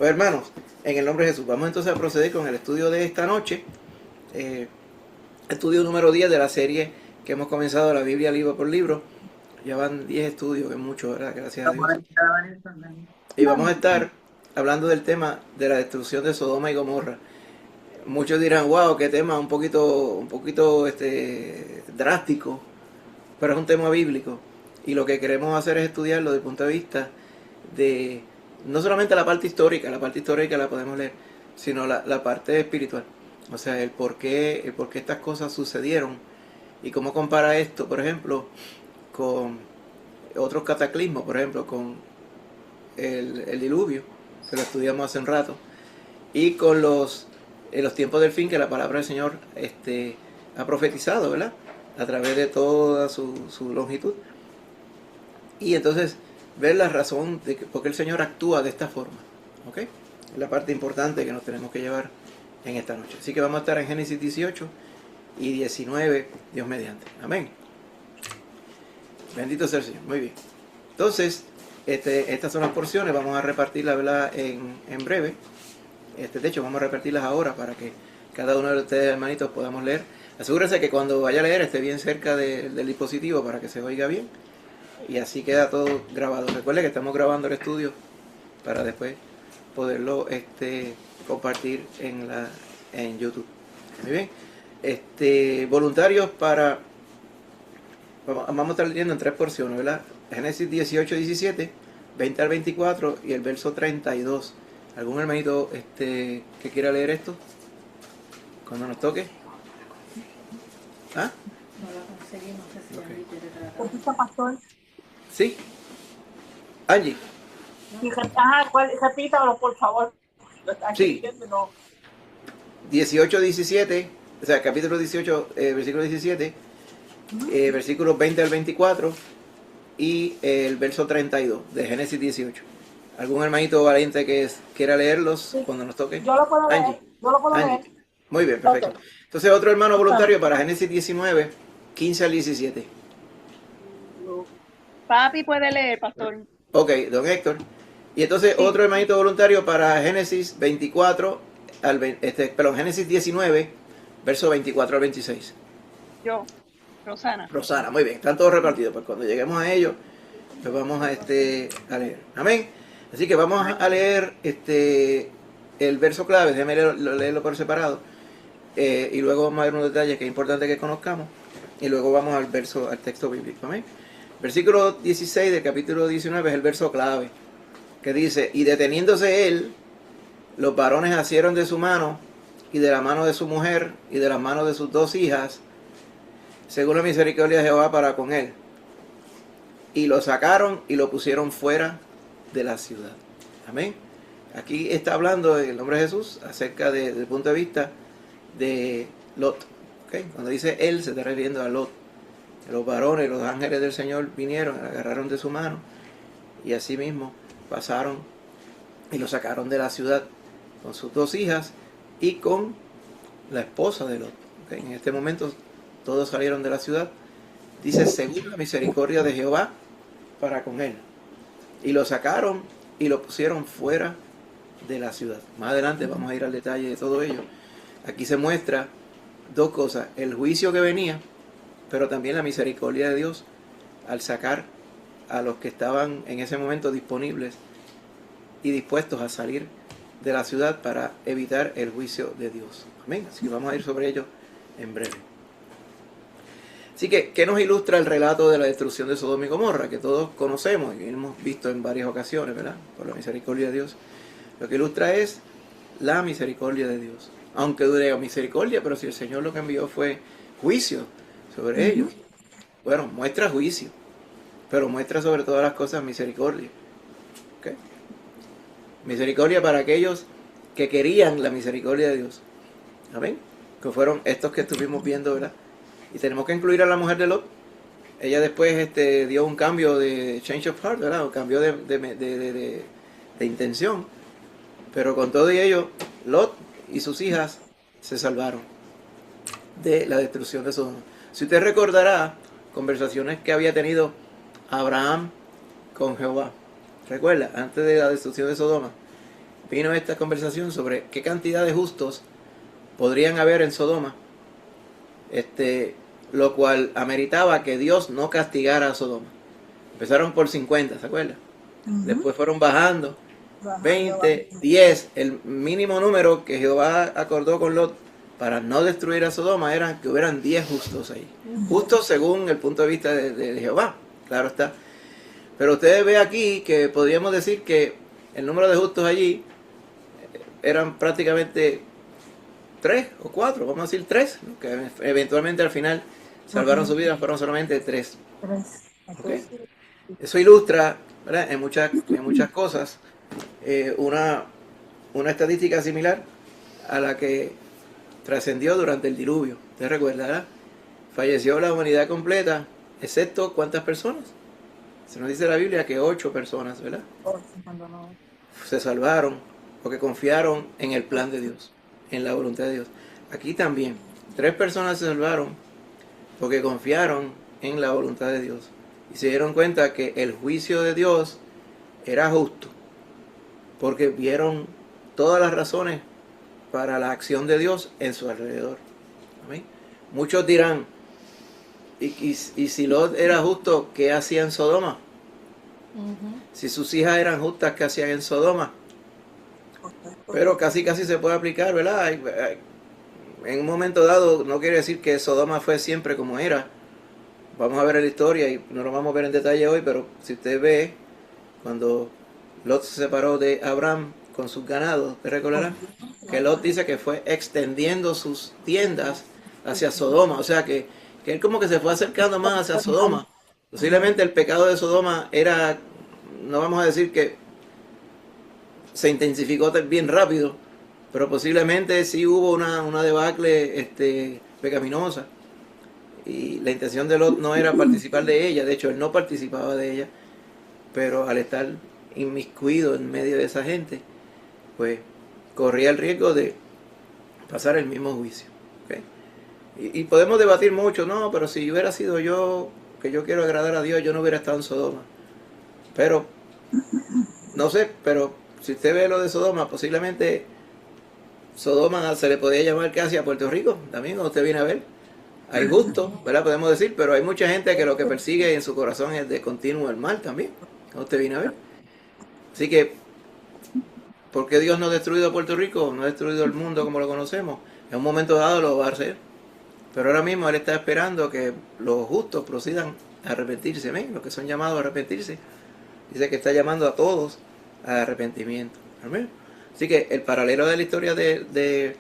Pues hermanos, en el nombre de Jesús, vamos entonces a proceder con el estudio de esta noche. Estudio número 10 de la serie que hemos comenzado, la Biblia libro por libro. Ya van 10 estudios, que es mucho, ¿verdad? Gracias a Dios. Y vamos a estar hablando del tema de la destrucción de Sodoma y Gomorra. Muchos dirán, wow, qué tema un poquito drástico, pero es un tema bíblico. Y lo que queremos hacer es estudiarlo desde el punto de vista de no solamente la parte histórica la podemos leer, sino la parte espiritual. O sea, el por qué estas cosas sucedieron y cómo compara esto, por ejemplo, con otros cataclismos, por ejemplo, con el diluvio, que lo estudiamos hace un rato, y con los tiempos del fin que la palabra del Señor ha profetizado, ¿verdad? A través de toda su longitud. Y entonces ver la razón de por qué el Señor actúa de esta forma. ¿Ok? Es la parte importante que nos tenemos que llevar en esta noche. Así que vamos a estar en Génesis 18 y 19, Dios mediante. Amén. Bendito sea el Señor. Muy bien. Entonces, estas son las porciones. Vamos a repartirlas, ¿verdad? En breve. De hecho, vamos a repartirlas ahora para que cada uno de ustedes, hermanitos, podamos leer. Asegúrense que cuando vaya a leer esté bien cerca del dispositivo para que se oiga bien. Y así queda todo grabado. Recuerde que estamos grabando el estudio para después poderlo compartir en YouTube. Muy bien. Voluntarios para... Vamos a estar leyendo en 3 porciones, ¿verdad? Génesis 18, 17, 20 al 24 y el verso 32. ¿Algún hermanito que quiera leer esto? Cuando nos toque. ¿Ah? No la conseguimos, si Okay. Repita, pastor. ¿Sí? Angie. Repítalo, por favor. Sí. 18, 17, o sea, capítulo 18, versículo 17, versículos 20 al 24 y el verso 32 de Génesis 18. ¿Algún hermanito valiente que quiera leerlos cuando nos toque? Yo lo puedo leer. Angie. Yo lo puedo Angie. leer. Muy bien, perfecto. Okay. Entonces otro hermano voluntario para Génesis 19, 15 al 17. Papi puede leer, pastor. Ok, don Héctor. Y entonces Sí. otro hermanito voluntario para Génesis 24 Génesis 19, verso 24 al 26. Yo, Rosana. Rosana, muy bien, están todos repartidos. Pues cuando lleguemos a ellos, pues vamos a leer. Amén. Así que vamos a leer el verso clave, déjeme leerlo por separado. Y luego vamos a ver unos detalles que es importante que conozcamos. Y luego vamos al texto bíblico. Amén. Versículo 16 del capítulo 19 es el verso clave, que dice: y deteniéndose él, los varones asieron de su mano y de la mano de su mujer y de las manos de sus 2 hijas, según la misericordia de Jehová para con él. Y lo sacaron y lo pusieron fuera de la ciudad. Amén. Aquí está hablando en el nombre de Jesús acerca del punto de vista de Lot. ¿Okay? Cuando dice él, se está refiriendo a Lot. Los varones, los ángeles del Señor vinieron, agarraron de su mano y así mismo pasaron y lo sacaron de la ciudad con sus 2 hijas y con la esposa de Lot. ¿Okay? En este momento todos salieron de la ciudad. Dice, según la misericordia de Jehová para con él. Y lo sacaron y lo pusieron fuera de la ciudad. Más adelante vamos a ir al detalle de todo ello. Aquí se muestra 2 cosas: el juicio que venía, pero también la misericordia de Dios al sacar a los que estaban en ese momento disponibles y dispuestos a salir de la ciudad para evitar el juicio de Dios. Amén. Así que vamos a ir sobre ello en breve. Así que, ¿qué nos ilustra el relato de la destrucción de Sodoma y Gomorra? Que todos conocemos y hemos visto en varias ocasiones, ¿verdad? Por la misericordia de Dios. Lo que ilustra es la misericordia de Dios. Aunque dure misericordia, pero si el Señor lo que envió fue juicio sobre ellos. Bueno, muestra juicio, pero muestra sobre todas las cosas misericordia. ¿Okay? Misericordia para aquellos que querían la misericordia de Dios. Amén. Que fueron estos que estuvimos viendo, ¿verdad? Y tenemos que incluir a la mujer de Lot. Ella después dio un cambio de change of heart, ¿verdad? Un cambio de intención. Pero con todo y ello, Lot y sus hijas se salvaron de la destrucción de Sodoma. Si usted recordará conversaciones que había tenido Abraham con Jehová. Recuerda, antes de la destrucción de Sodoma, vino esta conversación sobre qué cantidad de justos podrían haber en Sodoma, lo cual ameritaba que Dios no castigara a Sodoma. Empezaron por 50, ¿se acuerdan? Después fueron bajando, 20, 10, el mínimo número que Jehová acordó con Lot para no destruir a Sodoma era que hubieran 10 justos ahí. Justos según el punto de vista de Jehová, claro está. Pero ustedes ven aquí que podríamos decir que el número de justos allí eran prácticamente 3 o 4, vamos a decir 3, que eventualmente al final salvaron su vida, fueron solamente 3. ¿Okay? Eso ilustra, ¿verdad?, en muchas cosas una estadística similar a la que trascendió durante el diluvio. ¿Usted recuerda, verdad? Falleció la humanidad completa, excepto ¿cuántas personas? Se nos dice la Biblia que 8 personas, ¿verdad? Se salvaron porque confiaron en el plan de Dios, en la voluntad de Dios. Aquí también, 3 personas se salvaron porque confiaron en la voluntad de Dios y se dieron cuenta que el juicio de Dios era justo, porque vieron todas las razones para la acción de Dios en su alrededor. ¿Amén? Muchos dirán, y si Lot era justo, ¿qué hacía en Sodoma? Si sus hijas eran justas, ¿qué hacían en Sodoma? Pero casi se puede aplicar, ¿verdad? En un momento dado, no quiere decir que Sodoma fue siempre como era. Vamos a ver la historia y no lo vamos a ver en detalle hoy, pero si usted ve, cuando Lot se separó de Abraham con sus ganados, ¿te recordará? Que Lot dice que fue extendiendo sus tiendas hacia Sodoma, o sea que él como que se fue acercando más hacia Sodoma. Posiblemente el pecado de Sodoma era, no vamos a decir que se intensificó bien rápido, pero posiblemente sí hubo una debacle pecaminosa. Y la intención de Lot no era participar de ella, de hecho él no participaba de ella, pero al estar inmiscuido en medio de esa gente, pues corría el riesgo de pasar el mismo juicio. ¿Okay? Y podemos debatir mucho, no, pero si hubiera sido yo, que yo quiero agradar a Dios, yo no hubiera estado en Sodoma. Pero, no sé, pero si usted ve lo de Sodoma, posiblemente Sodoma se le podría llamar casi a Puerto Rico, también, cuando usted viene a ver. Hay gusto, ¿verdad? Podemos decir, pero hay mucha gente que lo que persigue en su corazón es de continuo el mal también, cuando usted viene a ver. Así que, ¿por qué Dios no ha destruido Puerto Rico? No ha destruido el mundo como lo conocemos. En un momento dado lo va a hacer. Pero ahora mismo Él está esperando que los justos procedan a arrepentirse, ¿amén? Los que son llamados a arrepentirse. Dice que está llamando a todos a arrepentimiento. ¿Amén? Así que el paralelo de la historia de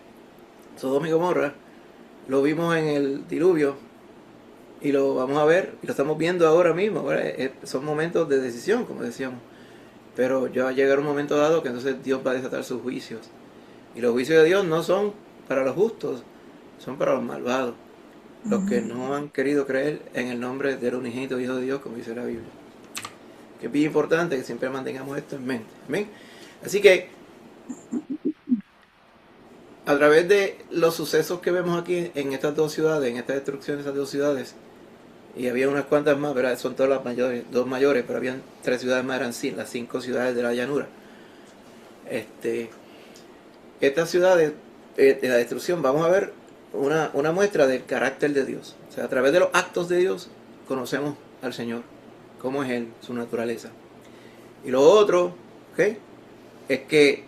Sodoma y Gomorra lo vimos en el diluvio y lo vamos a ver y lo estamos viendo ahora mismo. Son momentos de decisión, como decíamos. Pero ya va a llegar un momento dado que entonces Dios va a desatar sus juicios. Y los juicios de Dios no son para los justos, son para los malvados. Los que no han querido creer en el nombre del unigénito Hijo de Dios, como dice la Biblia. Que es bien importante que siempre mantengamos esto en mente. ¿Amén? Así que, a través de los sucesos que vemos aquí en estas dos ciudades, en esta destrucción de estas dos ciudades, y había unas cuantas más, ¿verdad? Son todas las mayores, 2 mayores, pero habían 3 ciudades más, eran las 5 ciudades de la llanura. Estas ciudades de la destrucción, vamos a ver una muestra del carácter de Dios. O sea, a través de los actos de Dios conocemos al Señor, cómo es Él, su naturaleza. Y lo otro, ¿ok?, es que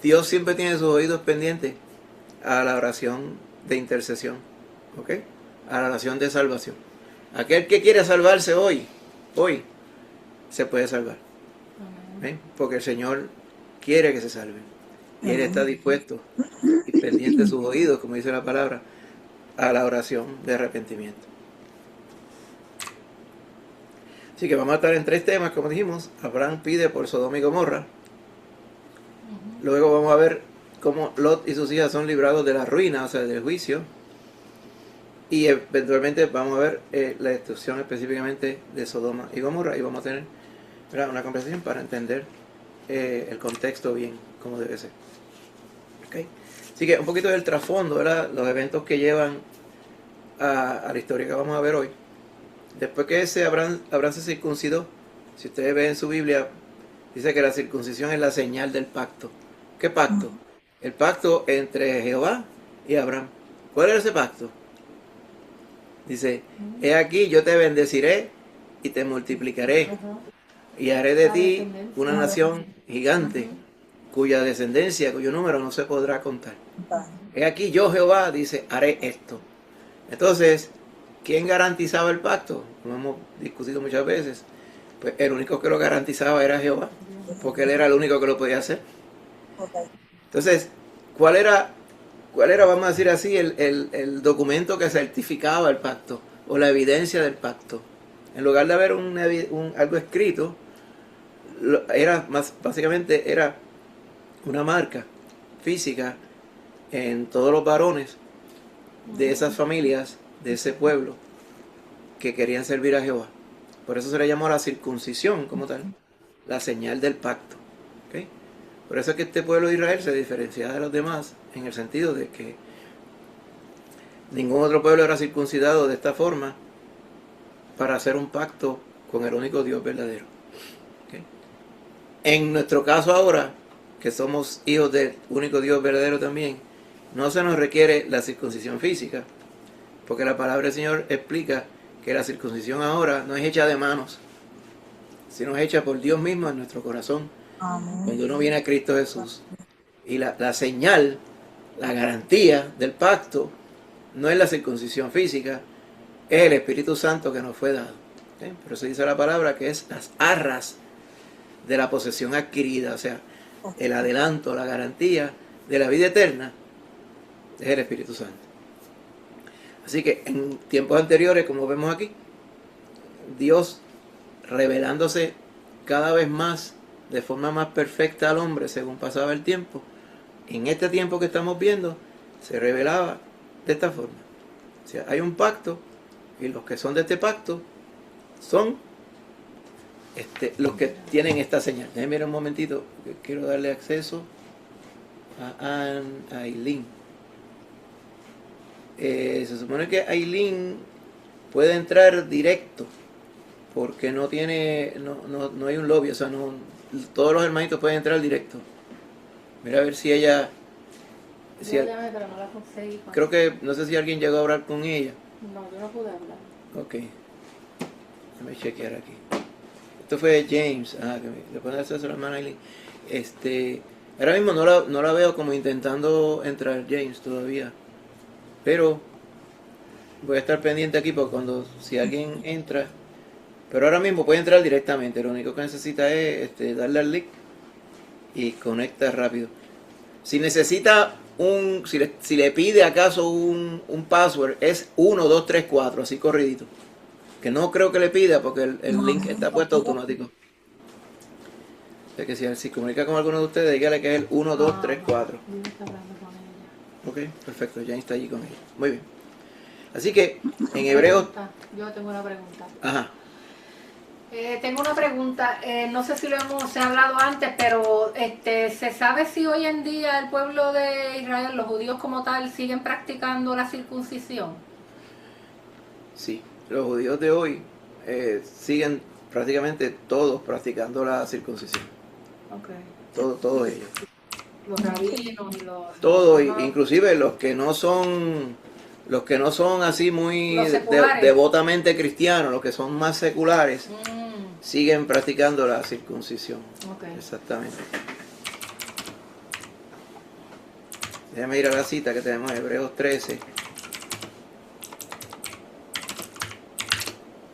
Dios siempre tiene sus oídos pendientes a la oración de intercesión, ¿ok?, a la oración de salvación. Aquel que quiere salvarse hoy, se puede salvar. ¿Ven? Porque el Señor quiere que se salven. Y Él está dispuesto y pendiente de sus oídos, como dice la palabra, a la oración de arrepentimiento. Así que vamos a estar en 3 temas, como dijimos. Abraham pide por Sodoma y Gomorra. Luego vamos a ver cómo Lot y sus hijas son librados de la ruina, o sea, del juicio. Y eventualmente vamos a ver la destrucción específicamente de Sodoma y Gomorra. Y vamos a tener, ¿verdad?, una conversación para entender el contexto bien, como debe ser. ¿Okay? Así que un poquito del trasfondo, ¿verdad?, los eventos que llevan a la historia que vamos a ver hoy. Después que Abraham se circuncidó, si ustedes ven en su Biblia, dice que la circuncisión es la señal del pacto. ¿Qué pacto? El pacto entre Jehová y Abraham. ¿Cuál era ese pacto? Dice, he aquí yo te bendeciré y te multiplicaré Ajá. y haré de La ti descendencia. una nación gigante cuya descendencia, cuyo número no se podrá contar. He aquí yo Jehová, dice, haré esto. Entonces, ¿quién garantizaba el pacto? Como hemos discutido muchas veces. Pues el único que lo garantizaba era Jehová, porque él era el único que lo podía hacer. Entonces, ¿cuál era, vamos a decir así, el documento que certificaba el pacto o la evidencia del pacto? En lugar de haber algo escrito, básicamente era una marca física en todos los varones de esas familias, de ese pueblo, que querían servir a Jehová. Por eso se le llamó la circuncisión como tal, la señal del pacto. ¿Okay? Por eso es que este pueblo de Israel se diferenciaba de los demás, en el sentido de que ningún otro pueblo era circuncidado de esta forma para hacer un pacto con el único Dios verdadero. ¿Okay? En nuestro caso ahora, que somos hijos del único Dios verdadero también, no se nos requiere la circuncisión física, porque la palabra del Señor explica que la circuncisión ahora no es hecha de manos, sino es hecha por Dios mismo en nuestro corazón, cuando uno viene a Cristo Jesús. Y la señal, la garantía del pacto, no es la circuncisión física, es el Espíritu Santo que nos fue dado. ¿Okay? Por eso dice la palabra que es las arras de la posesión adquirida, o sea, el adelanto, la garantía de la vida eterna es el Espíritu Santo. Así que en tiempos anteriores, como vemos aquí, Dios revelándose cada vez más, de forma más perfecta al hombre según pasaba el tiempo, en este tiempo que estamos viendo, se revelaba de esta forma. O sea, hay un pacto y los que son de este pacto son los que tienen esta señal. Déjenme mirar un momentito, que quiero darle acceso a Aileen. Se supone que Aileen puede entrar directo porque no tiene, no hay un lobby, o sea, todos los hermanitos pueden entrar directo. Mira a ver si ella, Yo llamé, pero no la conseguí. creo que, no sé si alguien llegó a hablar con ella. No, yo no pude hablar. Ok, déjame chequear aquí. Esto fue James, que le pueden hacer a la hermana Aileen. Ahora mismo no la veo como intentando entrar James todavía, pero voy a estar pendiente aquí porque si alguien entra, pero ahora mismo puede entrar directamente, lo único que necesita es darle al link y conecta rápido. Si necesita si le pide acaso un password, es 1, 2, 3, 4, así corridito, que no creo que le pida porque el link está puesto automático. O sea que si comunica con alguno de ustedes, dígale que es el 1, 2, 3, 4. Yo estoy hablando con ella. Ok, perfecto, ya está allí con ella. Muy bien. Así que en Hebreos... Yo tengo una pregunta. Ajá. Tengo una pregunta. No sé si se ha hablado antes, pero ¿se sabe si hoy en día el pueblo de Israel, los judíos como tal, siguen practicando la circuncisión? Sí, los judíos de hoy siguen prácticamente todos practicando la circuncisión. Okay. Todos ellos. Los rabinos y los... Todos, inclusive los que no son así muy Los seculares. devotamente cristianos, los que son más seculares, siguen practicando la circuncisión. Okay. Exactamente. Déjame ir a la cita que tenemos, Hebreos 13.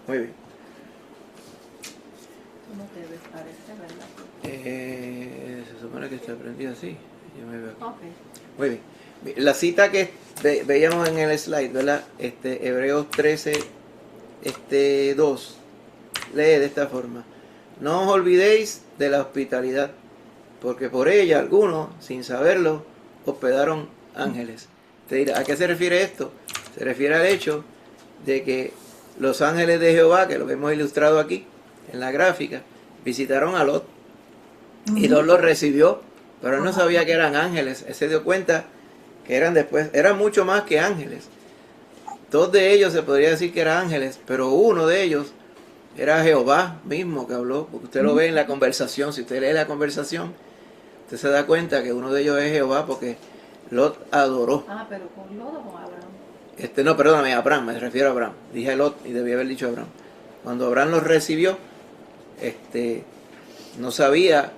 Muy bien. ¿Cómo te ves? Parece, ¿verdad? Se supone que está aprendido así. Yo me veo aquí. Okay. Muy bien. La cita que veíamos en el slide, ¿verdad? Hebreos 13, 2, lee de esta forma: no os olvidéis de la hospitalidad, porque por ella algunos, sin saberlo, hospedaron ángeles. Te dirá, ¿a qué se refiere esto? Se refiere al hecho de que los ángeles de Jehová, que lo hemos ilustrado aquí en la gráfica, visitaron a Lot y Lot los recibió, pero él no sabía que eran ángeles. Él se dio cuenta que eran mucho más que ángeles. Dos de ellos se podría decir que eran ángeles, pero uno de ellos era Jehová mismo que habló, porque usted lo ve en la conversación. Si usted lee la conversación, usted se da cuenta que uno de ellos es Jehová porque Lot adoró. Ah, pero con Lot o con Abraham. No, perdóname, Abraham, me refiero a Abraham. Dije Lot y debí haber dicho Abraham. Cuando Abraham los recibió, no sabía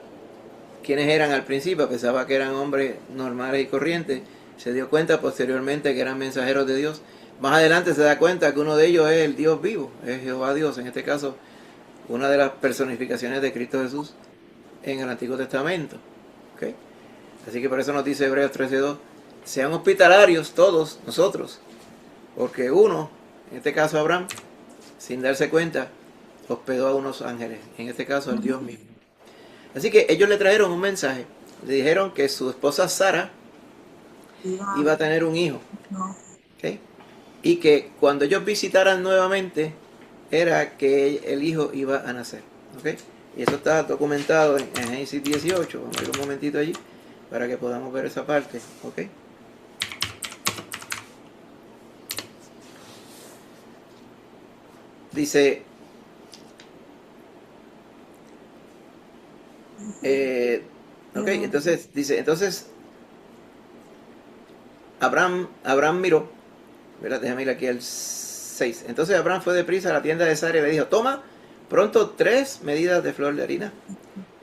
quiénes eran al principio, pensaba que eran hombres normales y corrientes. Se dio cuenta posteriormente que eran mensajeros de Dios. Más adelante se da cuenta que uno de ellos es el Dios vivo, es Jehová Dios, en este caso, una de las personificaciones de Cristo Jesús en el Antiguo Testamento. ¿Okay? Así que por eso nos dice Hebreos 13:2, sean hospitalarios todos nosotros, porque uno, en este caso Abraham, sin darse cuenta, hospedó a unos ángeles, en este caso al Dios mismo. Así que ellos le trajeron un mensaje, le dijeron que su esposa Sara iba a tener un hijo, ¿okay? Y que cuando ellos visitaran nuevamente, era que el hijo iba a nacer, ¿okay? Y eso está documentado en Génesis 18, vamos a ir un momentito allí, para que podamos ver esa parte, ¿ok? Dice, ok, entonces, dice, entonces, Abraham miró, ¿verdad? Déjame ir aquí al 6. Entonces Abraham fue deprisa a la tienda de Sara y le dijo, toma pronto 3 medidas de flor de harina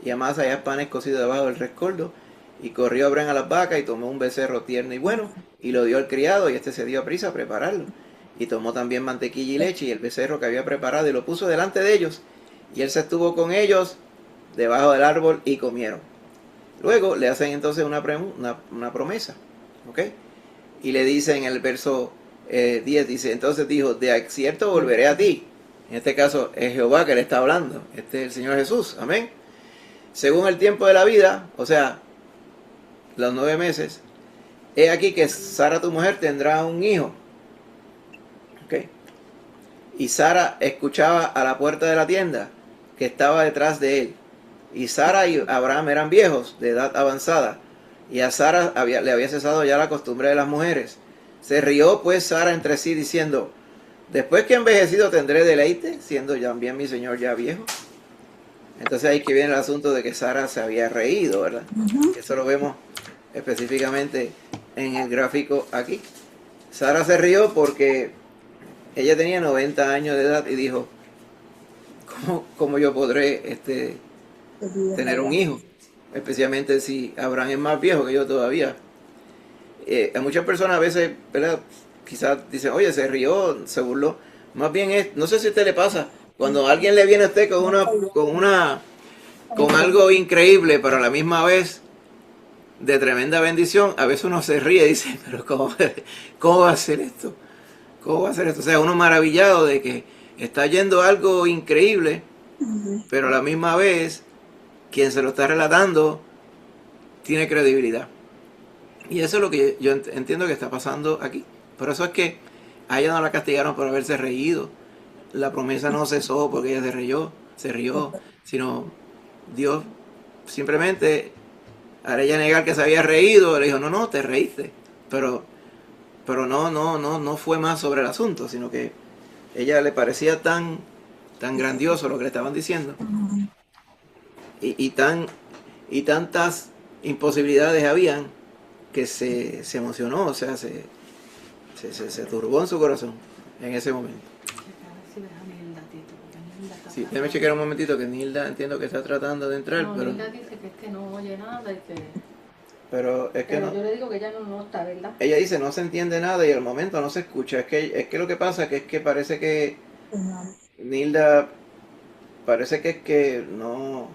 y amasa allá panes cocidos debajo del rescoldo. Y corrió Abraham a las vacas y tomó un becerro tierno y bueno y lo dio al criado y se dio a prisa a prepararlo. Y tomó también mantequilla y leche y el becerro que había preparado y lo puso delante de ellos. Y él se estuvo con ellos debajo del árbol y comieron. Luego le hacen entonces una promesa, ¿ok? Y le dice en el verso 10, dice, entonces dijo, de cierto volveré a ti. En este caso es Jehová que le está hablando. Este es el Señor Jesús, amén. Según el tiempo de la vida, o sea, los 9 meses, he aquí que Sara tu mujer tendrá un hijo. ¿Okay? Y Sara escuchaba a la puerta de la tienda que estaba detrás de él. Y Sara y Abraham eran viejos, de edad avanzada. Y a Sara le había cesado ya la costumbre de las mujeres. Se rió pues Sara entre sí diciendo, después que envejecido tendré deleite, siendo también mi señor ya viejo. Entonces ahí que viene el asunto de que Sara se había reído, ¿verdad? Eso lo vemos específicamente en el gráfico aquí. Sara se rió porque ella tenía 90 años de edad y dijo, ¿cómo yo podré tener un hijo? Especialmente si Abraham es más viejo que yo todavía. A muchas personas a veces, ¿verdad? Quizás dicen, oye, se rió, se burló. Más bien es, no sé si a usted le pasa, cuando alguien le viene a usted con algo increíble, pero a la misma vez de tremenda bendición, a veces uno se ríe y dice, pero ¿cómo va a ser esto? ¿Cómo va a ser esto? O sea, uno maravillado de que está yendo algo increíble, pero a la misma vez, quien se lo está relatando tiene credibilidad. Y eso es lo que yo entiendo que está pasando aquí. Por eso es que a ella no la castigaron por haberse reído. La promesa no cesó porque ella se rió, sino Dios simplemente, al ella negar que se había reído, le dijo, no, te reíste. Pero no fue más sobre el asunto, sino que ella le parecía tan grandioso lo que le estaban diciendo. Y tantas imposibilidades habían que se emocionó, o sea, se turbó en su corazón en ese momento. Sí, déjame chequear un momentito que Nilda entiendo que está tratando de entrar, No, pero... Nilda dice que es que no oye nada y que... Pero es que Pero no. yo le digo que ella no está, ¿verdad? Ella dice no se entiende nada y al momento no se escucha. Es que lo que pasa es que parece que Nilda parece que es que no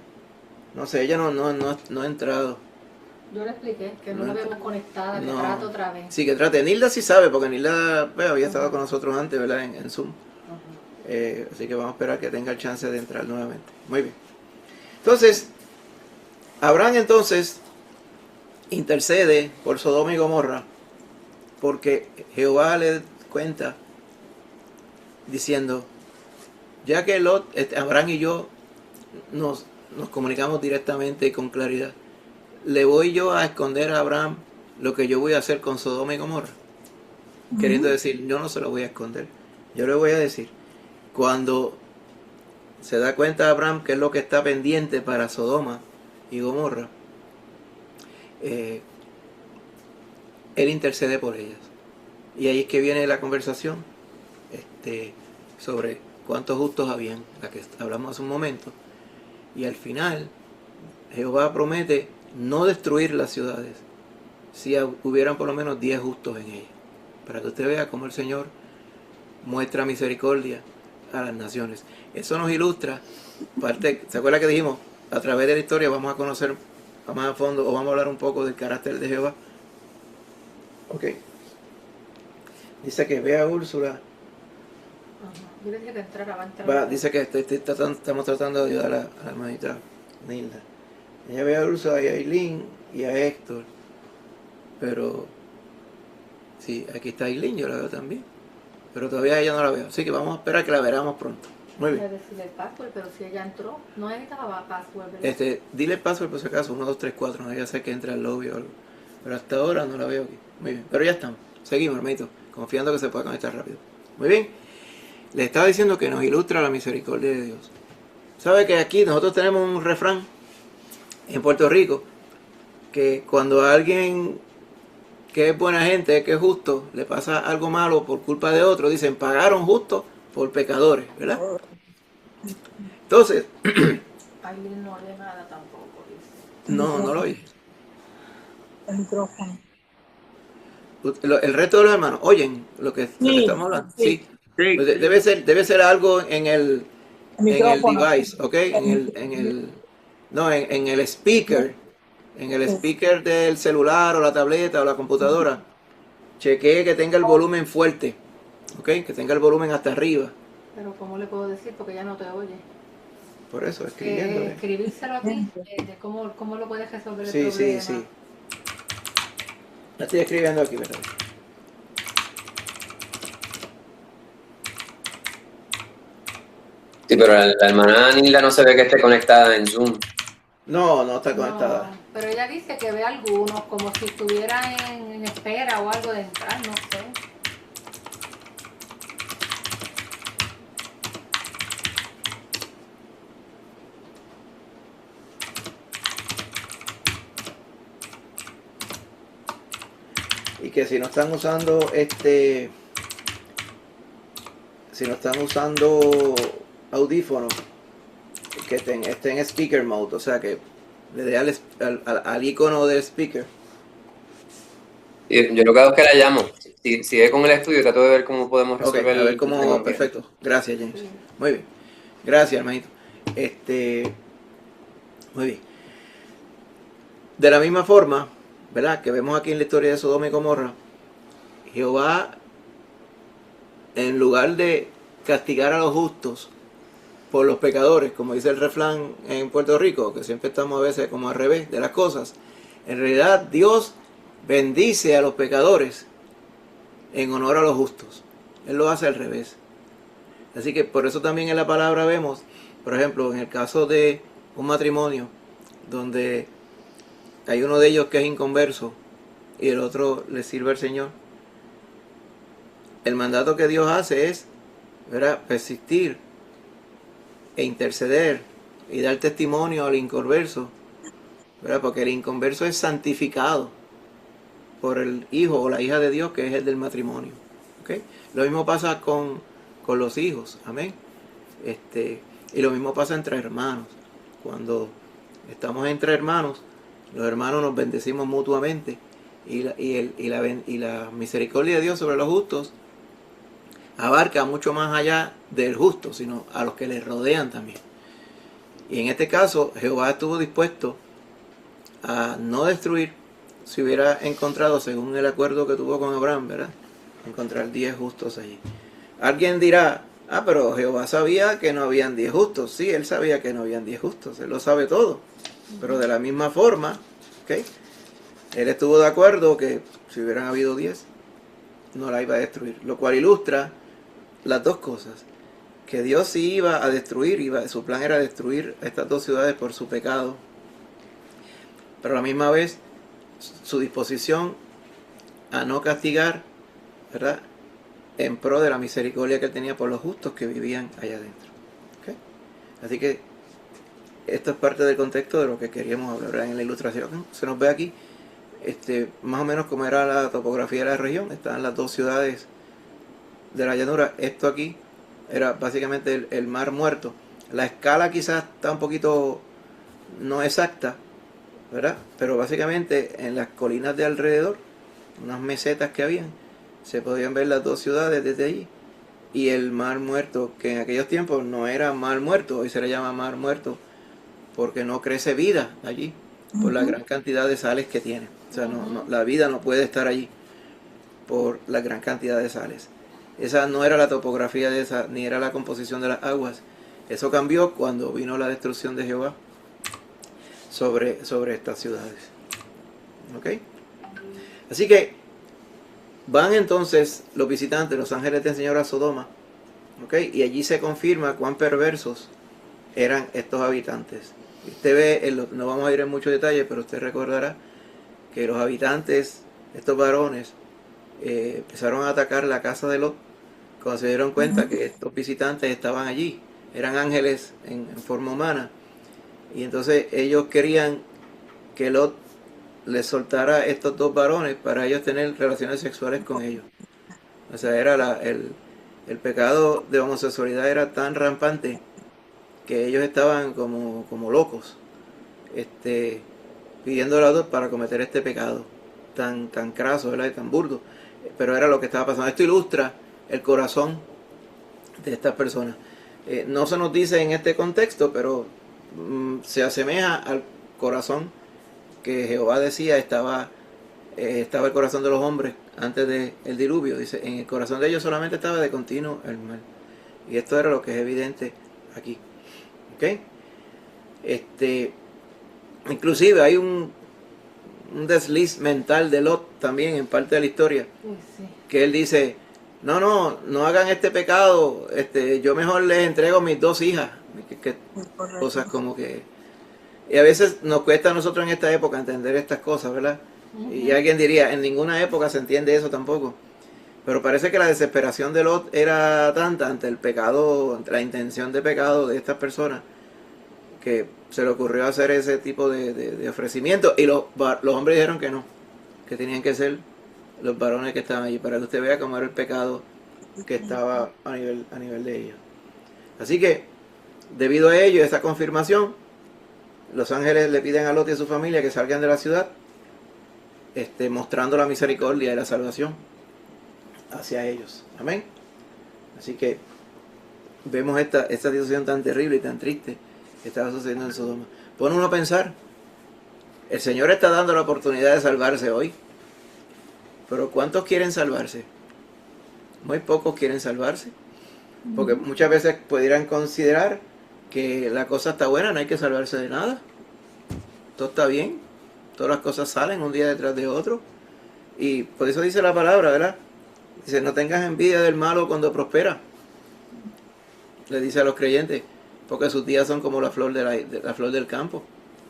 sé, ella no ha entrado. Yo le expliqué que no No, la vemos conectada, que no. trate otra vez. Sí, que trate. Nilda sí sabe porque Nilda había estado con nosotros antes, ¿verdad? En Zoom. Así que vamos a esperar que tenga el chance de entrar nuevamente. Muy bien. Entonces, Abraham entonces intercede por Sodoma y Gomorra porque Jehová le cuenta diciendo, ya que Lot, Abraham y yo nos comunicamos directamente y con claridad, le voy yo a esconder a Abraham lo que yo voy a hacer con Sodoma y Gomorra. Queriendo decir, yo no se lo voy a esconder. Yo le voy a decir, cuando se da cuenta Abraham que es lo que está pendiente para Sodoma y Gomorra, Él intercede por ellas. Y ahí es que viene la conversación sobre cuántos justos habían, la que hablamos hace un momento. Y al final, Jehová promete no destruir las ciudades si hubieran por lo menos 10 justos en ellas. Para que usted vea cómo el Señor muestra misericordia a las naciones. Eso nos ilustra, ¿se acuerda que dijimos? A través de la historia vamos a conocer más a fondo, o vamos a hablar un poco del carácter de Jehová. Ok. Dice que ve a Úrsula. Ajá. Yo le dije que entrara, va a entrar. Dice que estamos tratando de ayudar a la hermanita Nilda. Ella ve a Úrsula y a Aileen y a Héctor. Pero sí, aquí está Aileen, yo la veo también. Pero todavía ella no la veo. Así que vamos a esperar que la veramos pronto. Muy Voy a bien. decirle el password, pero si ella entró, no necesitaba password, ¿verdad? Dile el password por si acaso, 1, 2, 3, 4, no, ya sé que entra al lobby o algo. Pero hasta ahora no la veo aquí. Muy bien, pero ya estamos. Seguimos, hermanito, confiando que se pueda conectar rápido. Muy bien. Le estaba diciendo que nos ilustra la misericordia de Dios. ¿Sabe que aquí nosotros tenemos un refrán en Puerto Rico? Que cuando a alguien que es buena gente, que es justo, le pasa algo malo por culpa de otro, dicen, pagaron justo por pecadores, ¿verdad? Entonces, Aileen no oye nada tampoco, dice. no lo oye. El micrófono. El resto de los hermanos oyen lo que estamos hablando. Sí. Sí. Pues debe ser algo en el Micrófono. device, ¿ok? En el speaker. En el speaker del celular o la tableta o la computadora. Chequee que tenga el volumen fuerte, ¿ok? Que tenga el volumen hasta arriba. Pero ¿cómo le puedo decir? Porque ella no te oye. Por eso, escribiéndole. Escribírselo a ti, de cómo lo puedes resolver el Sí, problema. sí. La estoy escribiendo aquí, ¿verdad? Sí, pero la hermana Nilda no se ve que esté conectada en Zoom. No está conectada. No, pero ella dice que ve algunos como si estuviera en espera o algo de entrar, no sé. Y que si no están usando audífonos, que esté en speaker mode, o sea que le dé al icono del speaker. Y yo lo que hago es que la llamo. Si sigue con el estudio, trato de ver cómo podemos Ok, resolver a ver cómo. el tema. Perfecto. Gracias, James. Sí. Muy bien. Gracias, hermanito. Muy bien. De la misma forma, ¿verdad? Que vemos aquí en la historia de Sodoma y Gomorra, Jehová, en lugar de castigar a los justos por los pecadores, como dice el refrán en Puerto Rico, que siempre estamos a veces como al revés de las cosas, en realidad Dios bendice a los pecadores en honor a los justos. Él lo hace al revés. Así que por eso también en la palabra vemos, por ejemplo, en el caso de un matrimonio donde hay uno de ellos que es inconverso y el otro le sirve al Señor, el mandato que Dios hace es, ¿verdad?, persistir e interceder y dar testimonio al inconverso, ¿verdad?, porque el inconverso es santificado por el hijo o la hija de Dios, que es el del matrimonio. ¿Okay? Lo mismo pasa con los hijos, amén. Y lo mismo pasa entre hermanos. Cuando estamos entre hermanos, los hermanos nos bendecimos mutuamente y la misericordia de Dios sobre los justos abarca mucho más allá del justo, sino a los que le rodean también. Y en este caso, Jehová estuvo dispuesto a no destruir si hubiera encontrado, según el acuerdo que tuvo con Abraham, ¿verdad?, encontrar 10 justos allí. Alguien dirá, pero Jehová sabía que no habían 10 justos. Sí, él sabía que no habían 10 justos, él lo sabe todo. Pero de la misma forma, ¿okay?, él estuvo de acuerdo que si hubieran habido 10, no la iba a destruir. Lo cual ilustra las dos cosas. Que Dios sí iba a destruir, su plan era destruir estas dos ciudades por su pecado. Pero a la misma vez, su disposición a no castigar, ¿verdad?, en pro de la misericordia que él tenía por los justos que vivían allá adentro. ¿Okay? Así que esto es parte del contexto de lo que queríamos hablar, ¿verdad?, en la ilustración. Se nos ve aquí más o menos como era la topografía de la región. Estaban las dos ciudades de la llanura. Esto aquí era básicamente el Mar Muerto. La escala quizás está un poquito no exacta, ¿verdad? Pero básicamente en las colinas de alrededor, unas mesetas que habían, se podían ver las dos ciudades desde allí. Y el Mar Muerto, que en aquellos tiempos no era Mar Muerto, hoy se le llama Mar Muerto porque no crece vida allí por la gran cantidad de sales que tiene. O sea, la vida no puede estar allí por la gran cantidad de sales. Esa no era la topografía de esa, ni era la composición de las aguas. Eso cambió cuando vino la destrucción de Jehová sobre estas ciudades. ¿Ok? Así que van entonces los visitantes, los ángeles del Señor a Sodoma. ¿Ok? Y allí se confirma cuán perversos eran estos habitantes. Usted ve, no vamos a ir en mucho detalle, pero usted recordará que los habitantes, estos varones, empezaron a atacar la casa de Lot cuando se dieron cuenta que estos visitantes estaban allí. Eran ángeles en forma humana. Y entonces ellos querían que Lot les soltara a estos dos varones para ellos tener relaciones sexuales con ellos. O sea, era el pecado de homosexualidad era tan rampante que ellos estaban como locos, pidiendo a Lot para cometer este pecado tan craso, ¿verdad? Y tan burdo. Pero era lo que estaba pasando. Esto ilustra el corazón de estas personas. No se nos dice en este contexto, pero se asemeja al corazón que Jehová decía estaba el corazón de los hombres antes del diluvio. Dice, en el corazón de ellos solamente estaba de continuo el mal. Y esto era lo que es evidente aquí. ¿Ok? Inclusive hay un desliz mental de Lot también en parte de la historia. Que él dice, no hagan este pecado, yo mejor les entrego mis dos hijas. Cosas como que... Y a veces nos cuesta a nosotros en esta época entender estas cosas, ¿verdad? Y alguien diría, en ninguna época se entiende eso tampoco. Pero parece que la desesperación de Lot era tanta ante el pecado, ante la intención de pecado de estas personas, que se le ocurrió hacer ese tipo de ofrecimiento. Y los hombres dijeron que no, que tenían que ser los varones que estaban allí, para que usted vea cómo era el pecado que estaba a nivel de ellos. Así que, debido a ello, esa confirmación, los ángeles le piden a Lot y a su familia que salgan de la ciudad, mostrando la misericordia y la salvación hacia ellos. Amén. Así que vemos esta situación tan terrible y tan triste que estaba sucediendo en Sodoma. Pone uno a pensar, el Señor está dando la oportunidad de salvarse hoy, pero ¿cuántos quieren salvarse? Muy pocos quieren salvarse, porque muchas veces pudieran considerar que la cosa está buena, no hay que salvarse de nada, todo está bien, todas las cosas salen un día detrás de otro, y por eso dice la palabra, ¿verdad? Dice, no tengas envidia del malo cuando prospera, le dice a los creyentes, porque sus días son como la flor la flor del campo,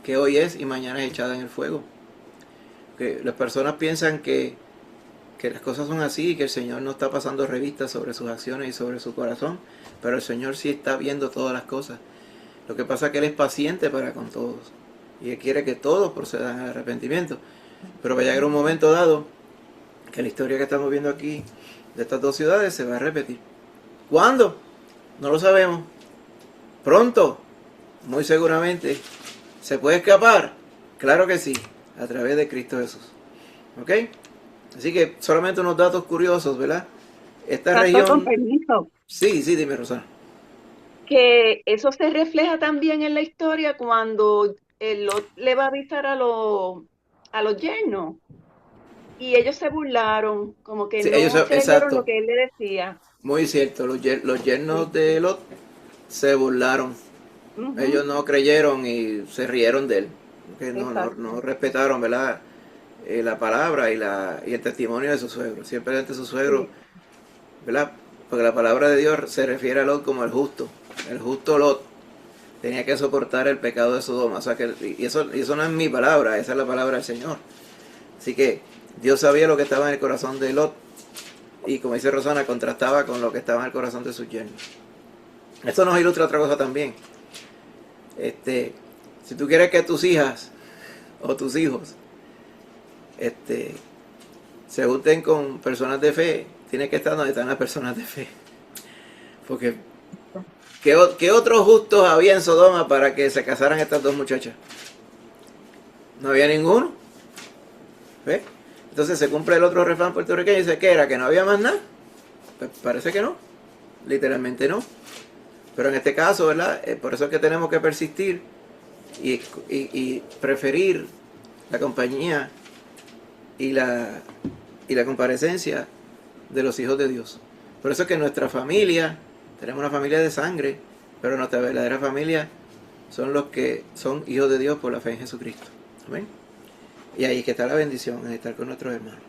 que hoy es y mañana es echada en el fuego. Que las personas piensan que las cosas son así y que el Señor no está pasando revista sobre sus acciones y sobre su corazón, pero el Señor sí está viendo todas las cosas. Lo que pasa es que Él es paciente para con todos y Él quiere que todos procedan al arrepentimiento, pero va a llegar un momento dado que la historia que estamos viendo aquí de estas dos ciudades se va a repetir. ¿Cuándo? No lo sabemos. Pronto, muy seguramente. ¿Se puede escapar? Claro que sí, a través de Cristo Jesús. ¿Ok? Así que solamente unos datos curiosos, ¿verdad? Esta Pastor, región... con permiso, Sí, dime, Rosana. que eso se refleja también en la historia cuando Lot le va a avisar a los yernos y ellos se burlaron, como que Sí, no creyeron exacto, lo que él le decía. muy cierto. Los yernos de Lot se burlaron. Ujú, Ellos no creyeron y se rieron de él. Porque no exacto. respetaron, ¿verdad? La palabra y el testimonio de su suegro. Siempre ante su suegro, Sí, ¿verdad? Porque la palabra de Dios se refiere a Lot como el justo. El justo Lot tenía que soportar el pecado de Sodoma. O sea que, y eso no es mi palabra, esa es la palabra del Señor. Así que Dios sabía lo que estaba en el corazón de Lot. Y como dice Rosana, contrastaba con lo que estaba en el corazón de sus yernos. Esto nos ilustra otra cosa también. Si tú quieres que tus hijas o tus hijos se junten con personas de fe, tiene que estar donde están las personas de fe. Porque, ¿qué otros justos había en Sodoma para que se casaran estas dos muchachas? No había ninguno. ¿Ves? Entonces se cumple el otro refrán puertorriqueño y dice, ¿qué era? ¿Que no había más nada? Pues parece que no. Literalmente no. Pero en este caso, ¿verdad? Por eso es que tenemos que persistir y preferir la compañía y la comparecencia de los hijos de Dios. Por eso es que nuestra familia, tenemos una familia de sangre, pero nuestra verdadera familia son los que son hijos de Dios por la fe en Jesucristo. Amén. Y ahí es que está la bendición, en estar con nuestros hermanos.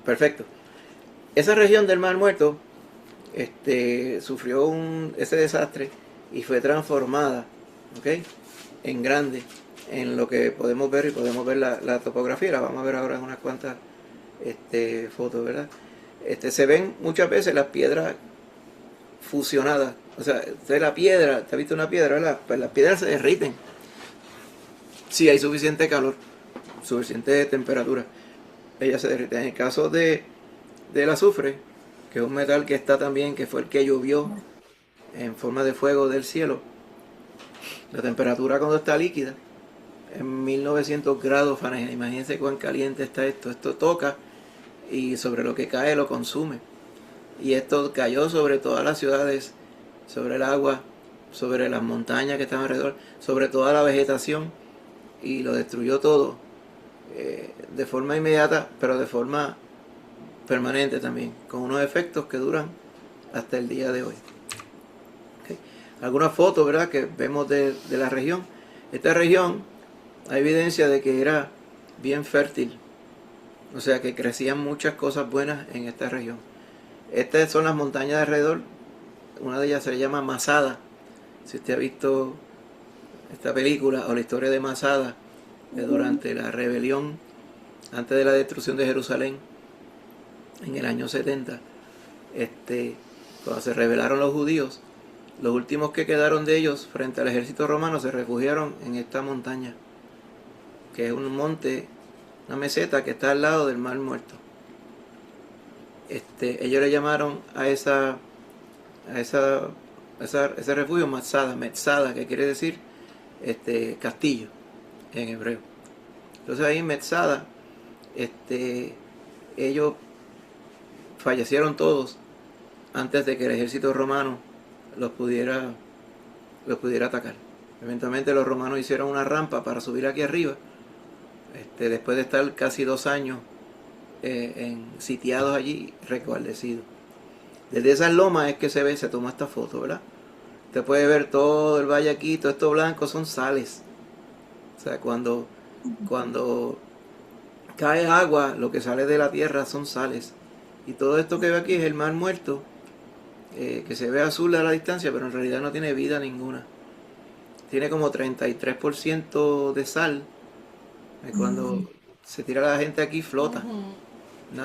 Perfecto. Esa región del Mar Muerto sufrió ese desastre y fue transformada, ¿ok?, en grande, en lo que podemos ver, y podemos ver la topografía, la vamos a ver ahora en unas cuantas fotos, ¿verdad? Se ven muchas veces las piedras fusionadas, o sea, la piedra, ¿te has visto una piedra, verdad? Pues las piedras se derriten si hay suficiente calor, suficiente temperatura, ellas se derriten. En el caso del azufre, que es un metal que está también, que fue el que llovió en forma de fuego del cielo, la temperatura cuando está líquida en 1900 grados Fahrenheit. Imagínense cuán caliente está esto. Esto toca y sobre lo que cae lo consume. Y esto cayó sobre todas las ciudades, sobre el agua, sobre las montañas que están alrededor, sobre toda la vegetación, y lo destruyó todo de forma inmediata, pero de forma permanente también, con unos efectos que duran hasta el día de hoy. ¿Okay? Algunas fotos, ¿verdad?, que vemos de la región. Esta región, hay evidencia de que era bien fértil, o sea que crecían muchas cosas buenas en esta región. Estas son las montañas de alrededor, una de ellas se llama Masada. Si usted ha visto esta película o la historia de Masada, durante la rebelión, antes de la destrucción de Jerusalén, en el año 70, cuando se rebelaron los judíos, los últimos que quedaron de ellos frente al ejército romano se refugiaron en esta montaña, que es un monte, una meseta que está al lado del Mar Muerto. Ellos le llamaron a ese refugio Metzada, que quiere decir castillo en hebreo. Entonces ahí en Metzada, ellos fallecieron todos antes de que el ejército romano los pudiera atacar. Eventualmente los romanos hicieron una rampa para subir aquí arriba, después de estar casi 2 años sitiados allí, resguardecidos. Desde esas lomas es que se tomó esta foto, ¿verdad? Usted puede ver todo el valle aquí, todo esto blanco son sales. O sea, cuando cae agua, lo que sale de la tierra son sales. Y todo esto que ve aquí es el Mar Muerto, que se ve azul a la distancia, pero en realidad no tiene vida ninguna. Tiene como 33% de sal. Cuando se tira la gente aquí flota.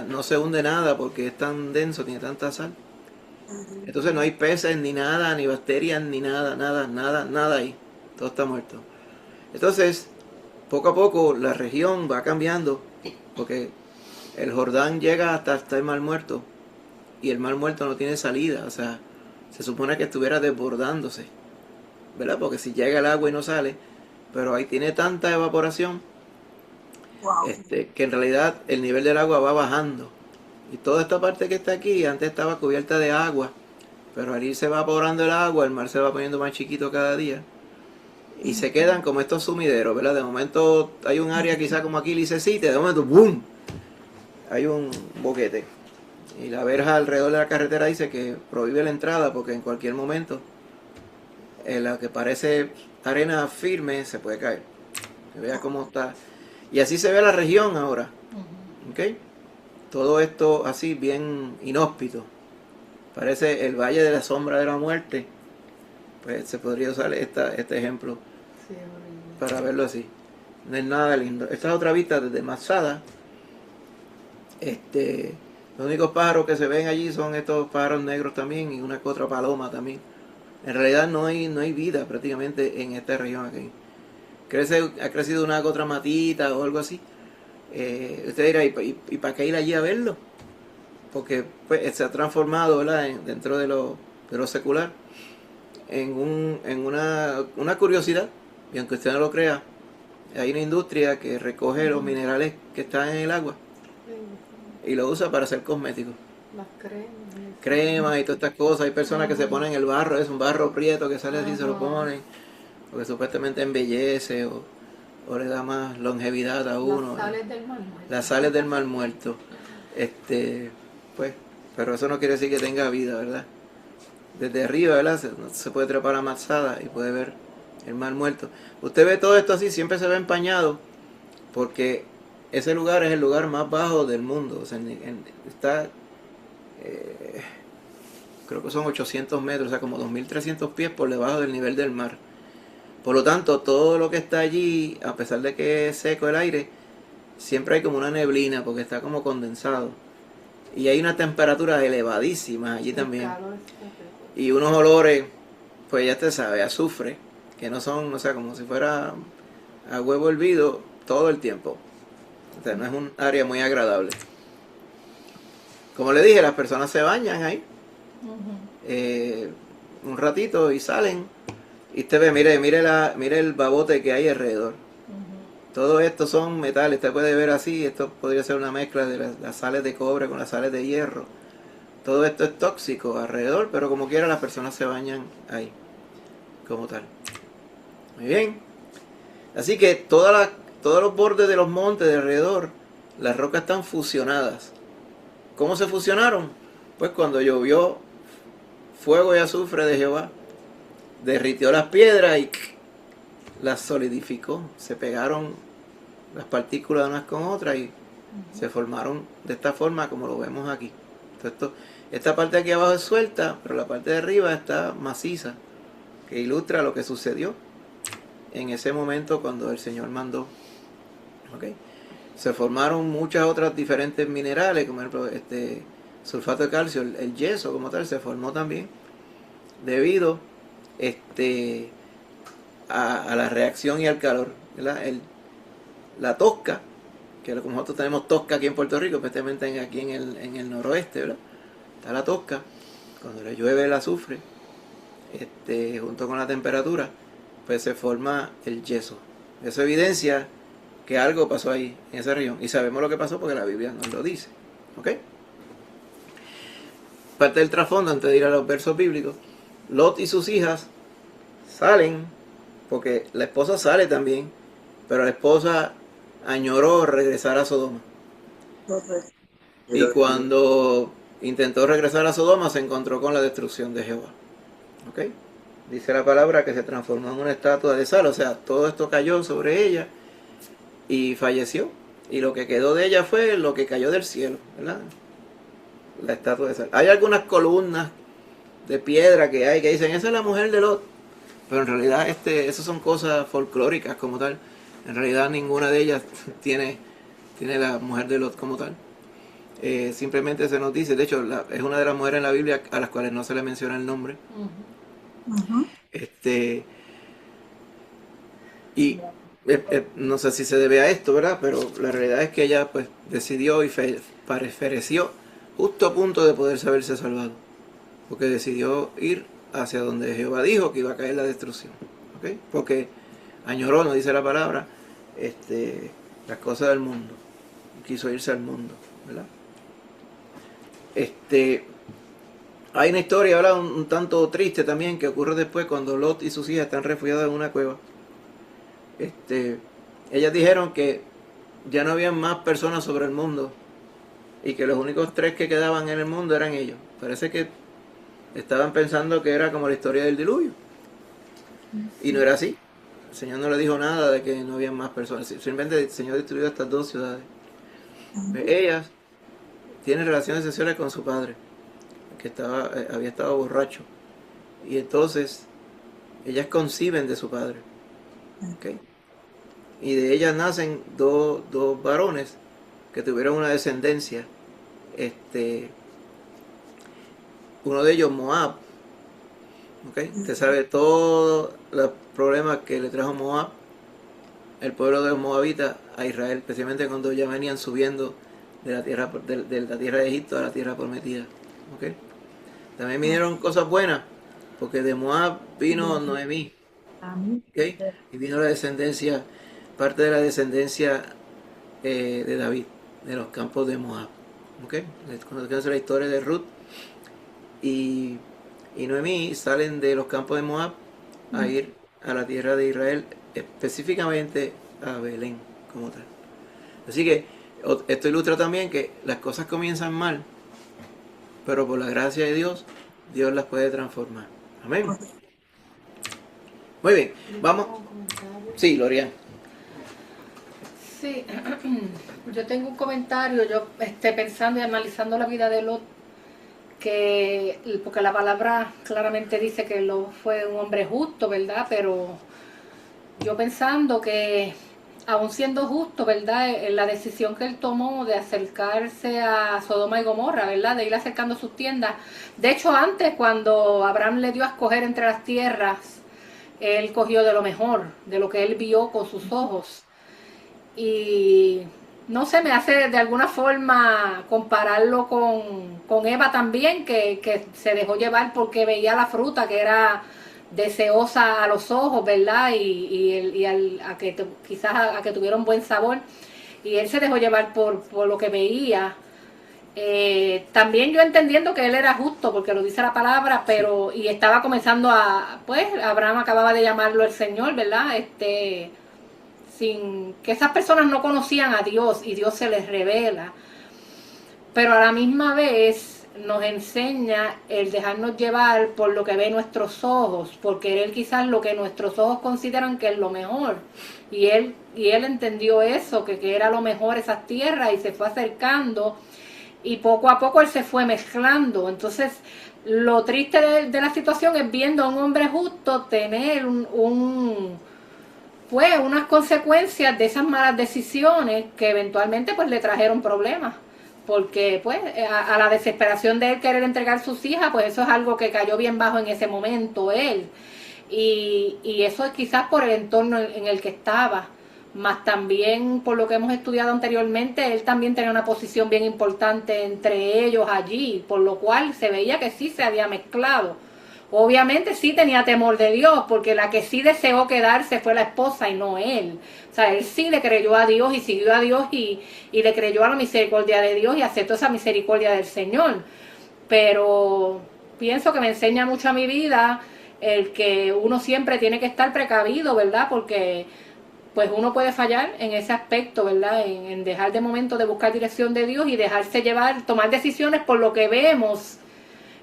No se hunde nada porque es tan denso, tiene tanta sal. Entonces no hay peces, ni nada, ni bacterias, ni nada ahí. Todo está muerto. Entonces, poco a poco la región va cambiando, porque el Jordán llega hasta el Mar Muerto, y el Mar Muerto no tiene salida. O sea, se supone que estuviera desbordándose, ¿verdad? Porque si llega el agua y no sale, pero ahí tiene tanta evaporación, que en realidad el nivel del agua va bajando. Y toda esta parte que está aquí antes estaba cubierta de agua, pero al irse evaporando el agua, el mar se va poniendo más chiquito cada día, y se quedan como estos sumideros, ¿verdad? De momento hay un área quizá como aquí lisecita, de momento ¡boom!, hay un boquete. Y la verja alrededor de la carretera dice que prohíbe la entrada, porque en cualquier momento la que parece arena firme se puede caer. Que vea cómo está. Y así se ve la región ahora. ¿Ok? Todo esto así bien inhóspito. Parece el valle de la sombra de la muerte. Pues se podría usar este ejemplo para verlo así. No es nada lindo. Esta es otra vista desde Masada. Los únicos pájaros que se ven allí son estos pájaros negros también, y una que otra paloma también. En realidad no hay vida prácticamente en esta región aquí. ha crecido una que otra matita o algo así, usted dirá, ¿y para qué ir allí a verlo? Porque pues, se ha transformado, ¿verdad? Dentro de lo secular en una curiosidad, y aunque usted no lo crea, hay una industria que recoge los minerales que están en el agua y lo usa para hacer cosméticos. Las Cremas y todas estas cosas. Hay personas que se ponen el barro, es un barro prieto que sale así, se lo ponen, porque supuestamente embellece o le da más longevidad a uno. Las sales del mar muerto. Las sales del mar muerto. Pues, pero eso no quiere decir que tenga vida, ¿verdad? Desde arriba, ¿verdad? Se puede trepar a Masada y puede ver el mar muerto. Usted ve todo esto así, siempre se ve empañado, porque ese lugar es el lugar más bajo del mundo. O sea, está, creo que son 800 metros, o sea, como 2.300 pies por debajo del nivel del mar. Por lo tanto, todo lo que está allí, a pesar de que es seco el aire, siempre hay como una neblina, porque está como condensado. Y hay unas temperaturas elevadísimas allí también. Y unos olores, pues ya te sabe, azufre, que no son, o sea, como si fuera a huevo hervido todo el tiempo. O sea, no es un área muy agradable. Como le dije, las personas se bañan ahí un ratito y salen. Y usted ve, mire el babote que hay alrededor. Todo esto son metales, usted puede ver así, esto podría ser una mezcla de las sales de cobre con las sales de hierro. Todo esto es tóxico alrededor, pero como quiera las personas se bañan ahí, como tal. Muy bien. Así que todos los bordes de los montes de alrededor, las rocas están fusionadas. ¿Cómo se fusionaron? Pues cuando llovió fuego y azufre de Jehová, derritió las piedras y las solidificó. Se pegaron las partículas unas con otras y se formaron de esta forma como lo vemos aquí. Entonces, esta parte de aquí abajo es suelta, pero la parte de arriba está maciza, que ilustra lo que sucedió en ese momento cuando el Señor mandó. ¿Okay? Se formaron muchas otras diferentes minerales, como por ejemplo sulfato de calcio, el yeso como tal se formó también debido a la reacción y al calor. La tosca, que como nosotros tenemos tosca aquí en Puerto Rico, especialmente aquí en el noroeste, ¿verdad? Está la tosca, cuando le llueve el azufre, junto con la temperatura, pues se forma el yeso. Eso evidencia que algo pasó ahí, en esa región. Y sabemos lo que pasó porque la Biblia nos lo dice. ¿Ok? Parte del trasfondo, antes de ir a los versos bíblicos, Lot y sus hijas salen, porque la esposa sale también, pero la esposa añoró regresar a Sodoma. Y cuando intentó regresar a Sodoma, se encontró con la destrucción de Jehová. ¿Ok? Dice la palabra que se transformó en una estatua de sal, o sea, todo esto cayó sobre ella y falleció. Y lo que quedó de ella fue lo que cayó del cielo, ¿verdad? La estatua de sal. Hay algunas columnas de piedra que hay que dicen, esa es la mujer de Lot. Pero en realidad esas son cosas folclóricas como tal. En realidad ninguna de ellas tiene la mujer de Lot como tal. Simplemente se nos dice, de hecho es una de las mujeres en la Biblia a las cuales no se le menciona el nombre. Y no sé si se debe a esto, ¿verdad? Pero la realidad es que ella pues decidió y pereció justo a punto de poder saberse salvado, porque decidió ir hacia donde Jehová dijo que iba a caer la destrucción. ¿Okay? Porque añoró, nos dice la palabra, las cosas del mundo, quiso irse al mundo, ¿verdad? Hay una historia, ¿verdad? Un tanto triste también que ocurre después cuando Lot y sus hijas están refugiadas en una cueva. Ellas dijeron que ya no había más personas sobre el mundo y que los únicos 3 que quedaban en el mundo eran ellos. Parece que estaban pensando que era como la historia del diluvio. Y no era así. El Señor no le dijo nada de que no había más personas. Simplemente el Señor destruyó estas 2 ciudades. Ellas tienen relaciones sexuales con su padre, que había estado borracho. Y entonces ellas conciben de su padre. ¿Okay? Y de ellas nacen dos varones que tuvieron una descendencia. Uno de ellos, Moab. ¿Okay? Usted sabe todos los problemas que le trajo Moab el pueblo de los moabitas a Israel, especialmente cuando ya venían subiendo de la tierra de Egipto a la tierra prometida. ¿Okay? También vinieron cosas buenas, porque de Moab vino Noemí, ¿okay? Y vino la descendencia, parte de la descendencia de David, de los campos de Moab. ¿Okay? Conocemos la historia de Ruth y Noemí salen de los campos de Moab a ir a la tierra de Israel, específicamente a Belén como tal. Así que esto ilustra también que las cosas comienzan mal, pero por la gracia de Dios, Dios las puede transformar. Amén. Muy bien, vamos. Sí, Lorian. Sí, yo tengo un comentario, yo pensando y analizando la vida de Lot, porque la palabra claramente dice que Lot fue un hombre justo, ¿verdad? Pero yo pensando que aún siendo justo, ¿verdad? En la decisión que él tomó de acercarse a Sodoma y Gomorra, ¿verdad? De ir acercando sus tiendas. De hecho, antes, cuando Abraham le dio a escoger entre las tierras, él cogió de lo mejor, de lo que él vio con sus ojos. Y no sé, me hace de alguna forma compararlo con Eva también, que se dejó llevar porque veía la fruta que era deseosa a los ojos, ¿verdad? Quizás a que tuviera un buen sabor. Y él se dejó llevar por lo que veía. También yo entendiendo que él era justo, porque lo dice la palabra, pero y estaba comenzando pues Abraham acababa de llamarlo el Señor, ¿verdad? Sin que esas personas no conocían a Dios y Dios se les revela, pero a la misma vez nos enseña el dejarnos llevar por lo que ve nuestros ojos, por querer quizás lo que nuestros ojos consideran que es lo mejor, y él entendió eso, que era lo mejor esas tierras, y se fue acercando, y poco a poco él se fue mezclando. Entonces lo triste de la situación es viendo a un hombre justo tener pues unas consecuencias de esas malas decisiones que eventualmente pues le trajeron problemas, porque pues a la desesperación de él querer entregar sus hijas, pues eso es algo que cayó bien bajo en ese momento él, y eso es quizás por el entorno en el que estaba, más también por lo que hemos estudiado anteriormente, él también tenía una posición bien importante entre ellos allí, por lo cual se veía que sí se había mezclado. Obviamente sí tenía temor de Dios, porque la que sí deseó quedarse fue la esposa y no él. O sea, él sí le creyó a Dios y siguió a Dios y le creyó a la misericordia de Dios y aceptó esa misericordia del Señor. Pero pienso que me enseña mucho a mi vida el que uno siempre tiene que estar precavido, ¿verdad? Porque pues uno puede fallar en ese aspecto, ¿verdad? En dejar de momento de buscar dirección de Dios y dejarse llevar, tomar decisiones por lo que vemos,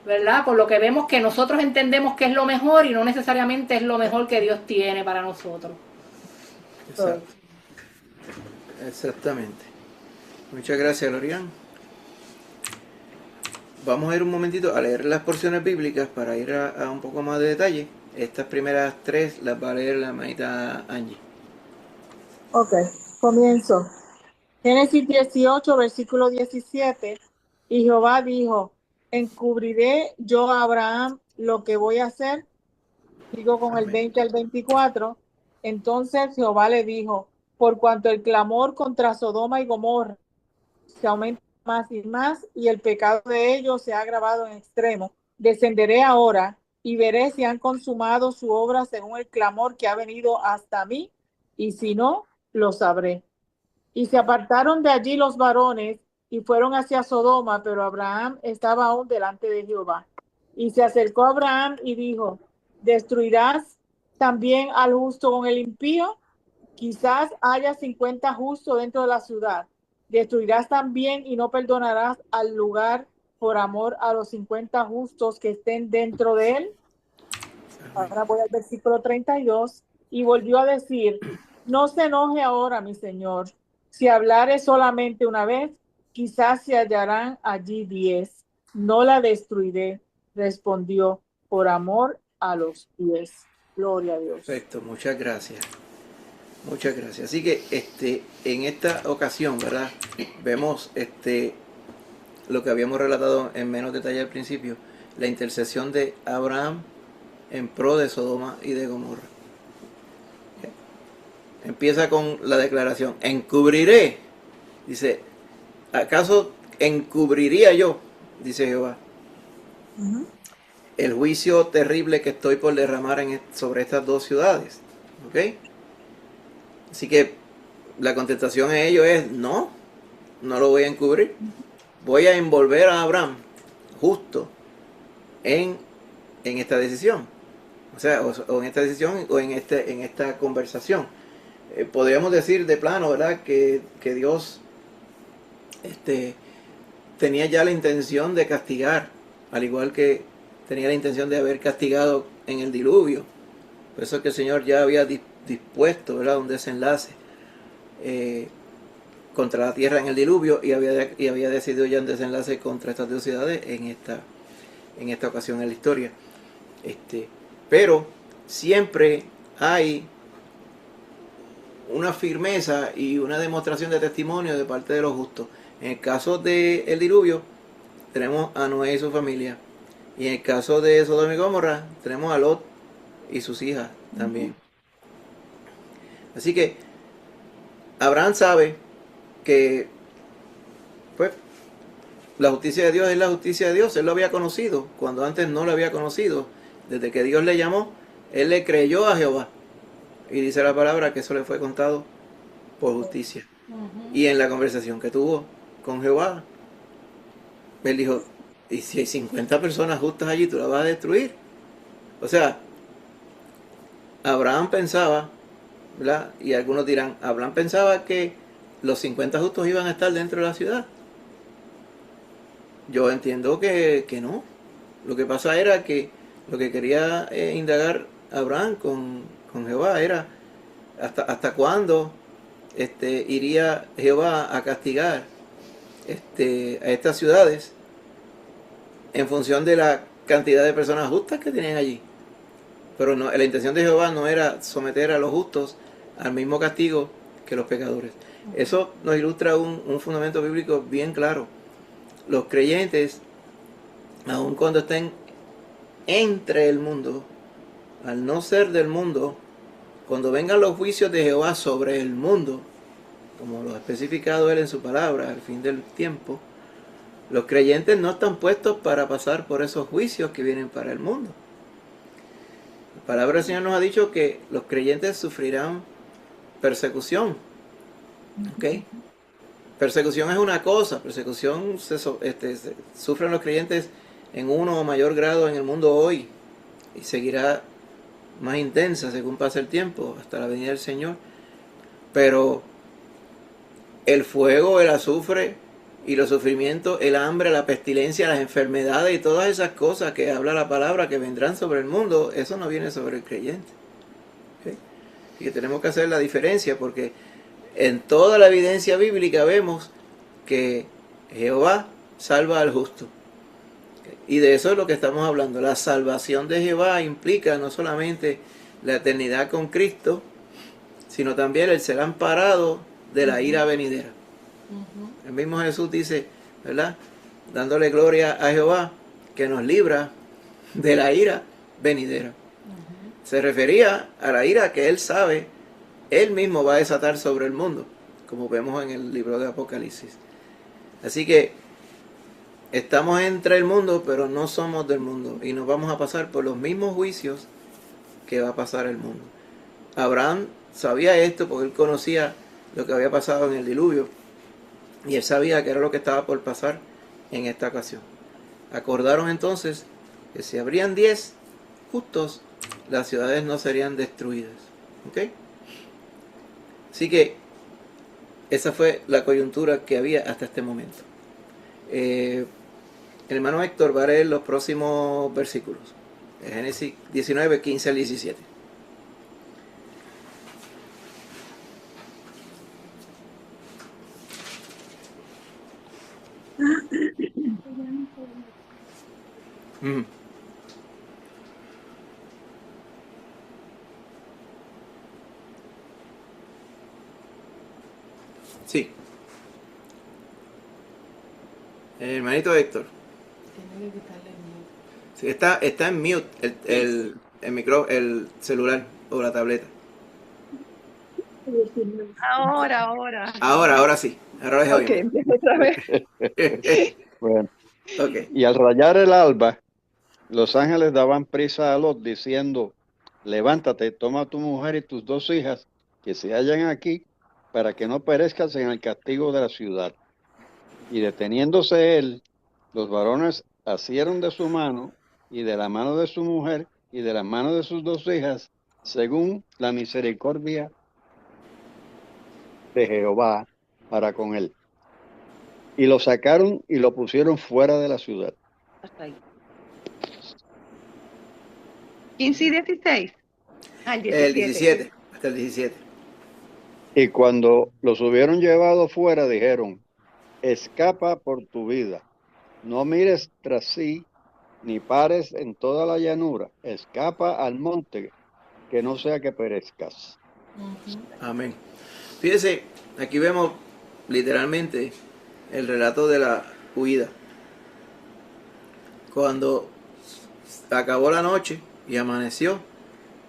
¿verdad? Por lo que vemos que nosotros entendemos que es lo mejor y no necesariamente es lo mejor que Dios tiene para nosotros. Exacto. Exactamente. Muchas gracias, Lorian. Vamos a ir un momentito a leer las porciones bíblicas para ir a un poco más de detalle. Estas primeras tres las va a leer la hermanita Angie. Ok, comienzo. Génesis 18, versículo 17. Y Jehová dijo, ¿encubriré yo a Abraham lo que voy a hacer? Digo con el 20 al 24. Entonces Jehová le dijo, por cuanto el clamor contra Sodoma y Gomorra se aumenta más y más, y el pecado de ellos se ha agravado en extremo, descenderé ahora y veré si han consumado su obra según el clamor que ha venido hasta mí, y si no, lo sabré. Y se apartaron de allí los varones y fueron hacia Sodoma, pero Abraham estaba aún delante de Jehová. Y se acercó a Abraham y dijo, ¿destruirás también al justo con el impío? Quizás haya 50 justos dentro de la ciudad. ¿Destruirás también y no perdonarás al lugar por amor a los 50 justos que estén dentro de él? Ahora voy al versículo 32. Y volvió a decir, no se enoje ahora, mi señor. Si hablare solamente una vez, quizás se hallarán allí 10. No la destruiré, respondió, por amor a los 10. Gloria a Dios. Perfecto, muchas gracias. Muchas gracias. Así que en esta ocasión, ¿verdad? Vemos lo que habíamos relatado en menos detalle al principio, la intercesión de Abraham en pro de Sodoma y de Gomorra. empieza con la declaración, encubriré. Dice, ¿acaso encubriría yo? Dice Jehová, Ujú. el juicio terrible que estoy por derramar sobre estas dos ciudades. ¿Ok? Así que la contestación a ello es, no lo voy a encubrir. Voy a envolver a Abraham justo en esta decisión. O sea, o en esta decisión o en esta conversación. Podríamos decir de plano, ¿verdad? Que Dios tenía ya la intención de castigar, al igual que tenía la intención de haber castigado en el diluvio. Por eso es que el Señor ya había dispuesto, ¿verdad?, un desenlace contra la tierra en el diluvio y había decidido ya un desenlace contra estas dos ciudades en esta ocasión en la historia. Pero siempre hay una firmeza y una demostración de testimonio de parte de los justos. En el caso del diluvio tenemos a Noé y su familia, y en el caso de Sodoma y Gomorra tenemos a Lot y sus hijas también. Así que Abraham sabe que pues la justicia de Dios es la justicia de Dios. Él lo había conocido cuando antes no lo había conocido. Desde que Dios le llamó, él le creyó a Jehová, y dice la palabra que eso le fue contado por justicia. Y en la conversación que tuvo con Jehová, él dijo, ¿y si hay 50 personas justas allí, tú las vas a destruir? O sea, Abraham pensaba, ¿verdad? Y algunos dirán, Abraham pensaba que los 50 justos iban a estar dentro de la ciudad. Yo entiendo que no. Lo que pasa era que lo que quería indagar Abraham con Jehová era hasta cuándo iría Jehová a castigar a estas ciudades en función de la cantidad de personas justas que tenían allí. Pero no, la intención de Jehová no era someter a los justos al mismo castigo que los pecadores. Eso nos ilustra un fundamento bíblico bien claro. Los creyentes, aun cuando estén entre el mundo, al no ser del mundo, cuando vengan los juicios de Jehová sobre el mundo, como lo ha especificado él en su palabra, al fin del tiempo, los creyentes no están puestos para pasar por esos juicios que vienen para el mundo. La palabra del Señor nos ha dicho que los creyentes sufrirán persecución. ¿Ok? Persecución es una cosa, persecución sufren los creyentes en uno o mayor grado en el mundo hoy, y seguirá más intensa según pase el tiempo hasta la venida del Señor. Pero el fuego, el azufre y los sufrimientos, el hambre, la pestilencia, las enfermedades y todas esas cosas que habla la palabra que vendrán sobre el mundo, eso no viene sobre el creyente. ¿Okay? Así que tenemos que hacer la diferencia, porque en toda la evidencia bíblica vemos que Jehová salva al justo. Y de eso es lo que estamos hablando. La salvación de Jehová implica no solamente la eternidad con Cristo, sino también el ser amparado de la ira venidera. El mismo Jesús dice, ¿verdad?, dándole gloria a Jehová, que nos libra de la ira venidera. Se refería a la ira que él sabe, él mismo va a desatar sobre el mundo, como vemos en el libro de Apocalipsis. Así que estamos entre el mundo, pero no somos del mundo, y nos vamos a pasar por los mismos juicios que va a pasar el mundo. Abraham sabía esto porque él conocía lo que había pasado en el diluvio, y él sabía que era lo que estaba por pasar en esta ocasión. Acordaron entonces que si habrían 10 justos, las ciudades no serían destruidas. ¿Ok? Así que esa fue la coyuntura que había hasta este momento. El hermano Héctor va a leer los próximos versículos. Génesis 19, 15 al 17. Mm. Sí. Hermanito Héctor. Tiene que quitarle el mute. Sí, está en mute el celular o la tableta. Ahora. Ahora sí. Ahora les Ok, oímos. empiezo otra vez. Bueno, Ok. y al rayar el alba, los ángeles daban prisa a Lot diciendo, levántate, toma a tu mujer y tus 2 hijas que se hallan aquí, para que no perezcas en el castigo de la ciudad. Y deteniéndose él, los varones asieron de su mano y de la mano de su mujer y de la mano de sus 2 hijas, según la misericordia de Jehová para con él. Y lo sacaron y lo pusieron fuera de la ciudad. Hasta ahí. 15 y 16. El El 17. 17. Hasta el 17. Y cuando los hubieron llevado fuera, dijeron, escapa por tu vida, no mires tras sí, ni pares en toda la llanura, escapa al monte, que no sea que perezcas. Amén. Fíjese, aquí vemos literalmente el relato de la huida. Cuando acabó la noche y amaneció,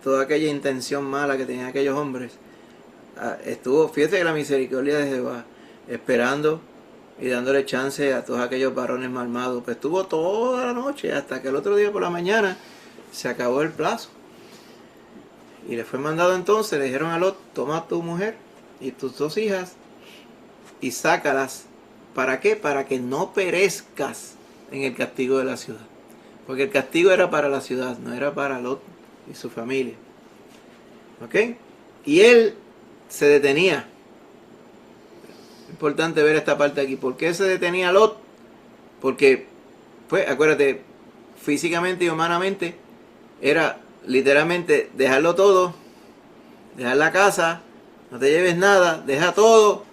toda aquella intención mala que tenían aquellos hombres, estuvo, fíjate que la misericordia de Jehová, esperando y dándole chance a todos aquellos varones malvados, pues estuvo toda la noche hasta que el otro día por la mañana se acabó el plazo. Y le fue mandado entonces, le dijeron a Lot, toma a tu mujer y tus 2 hijas y sácalas. ¿Para qué? Para que no perezcas en el castigo de la ciudad. Porque el castigo era para la ciudad, no era para Lot y su familia. ¿Ok? Y él se detenía. Importante ver esta parte aquí. ¿Por qué se detenía Lot? Porque, pues, acuérdate, físicamente y humanamente era literalmente dejarlo todo, dejar la casa, no te lleves nada, deja todo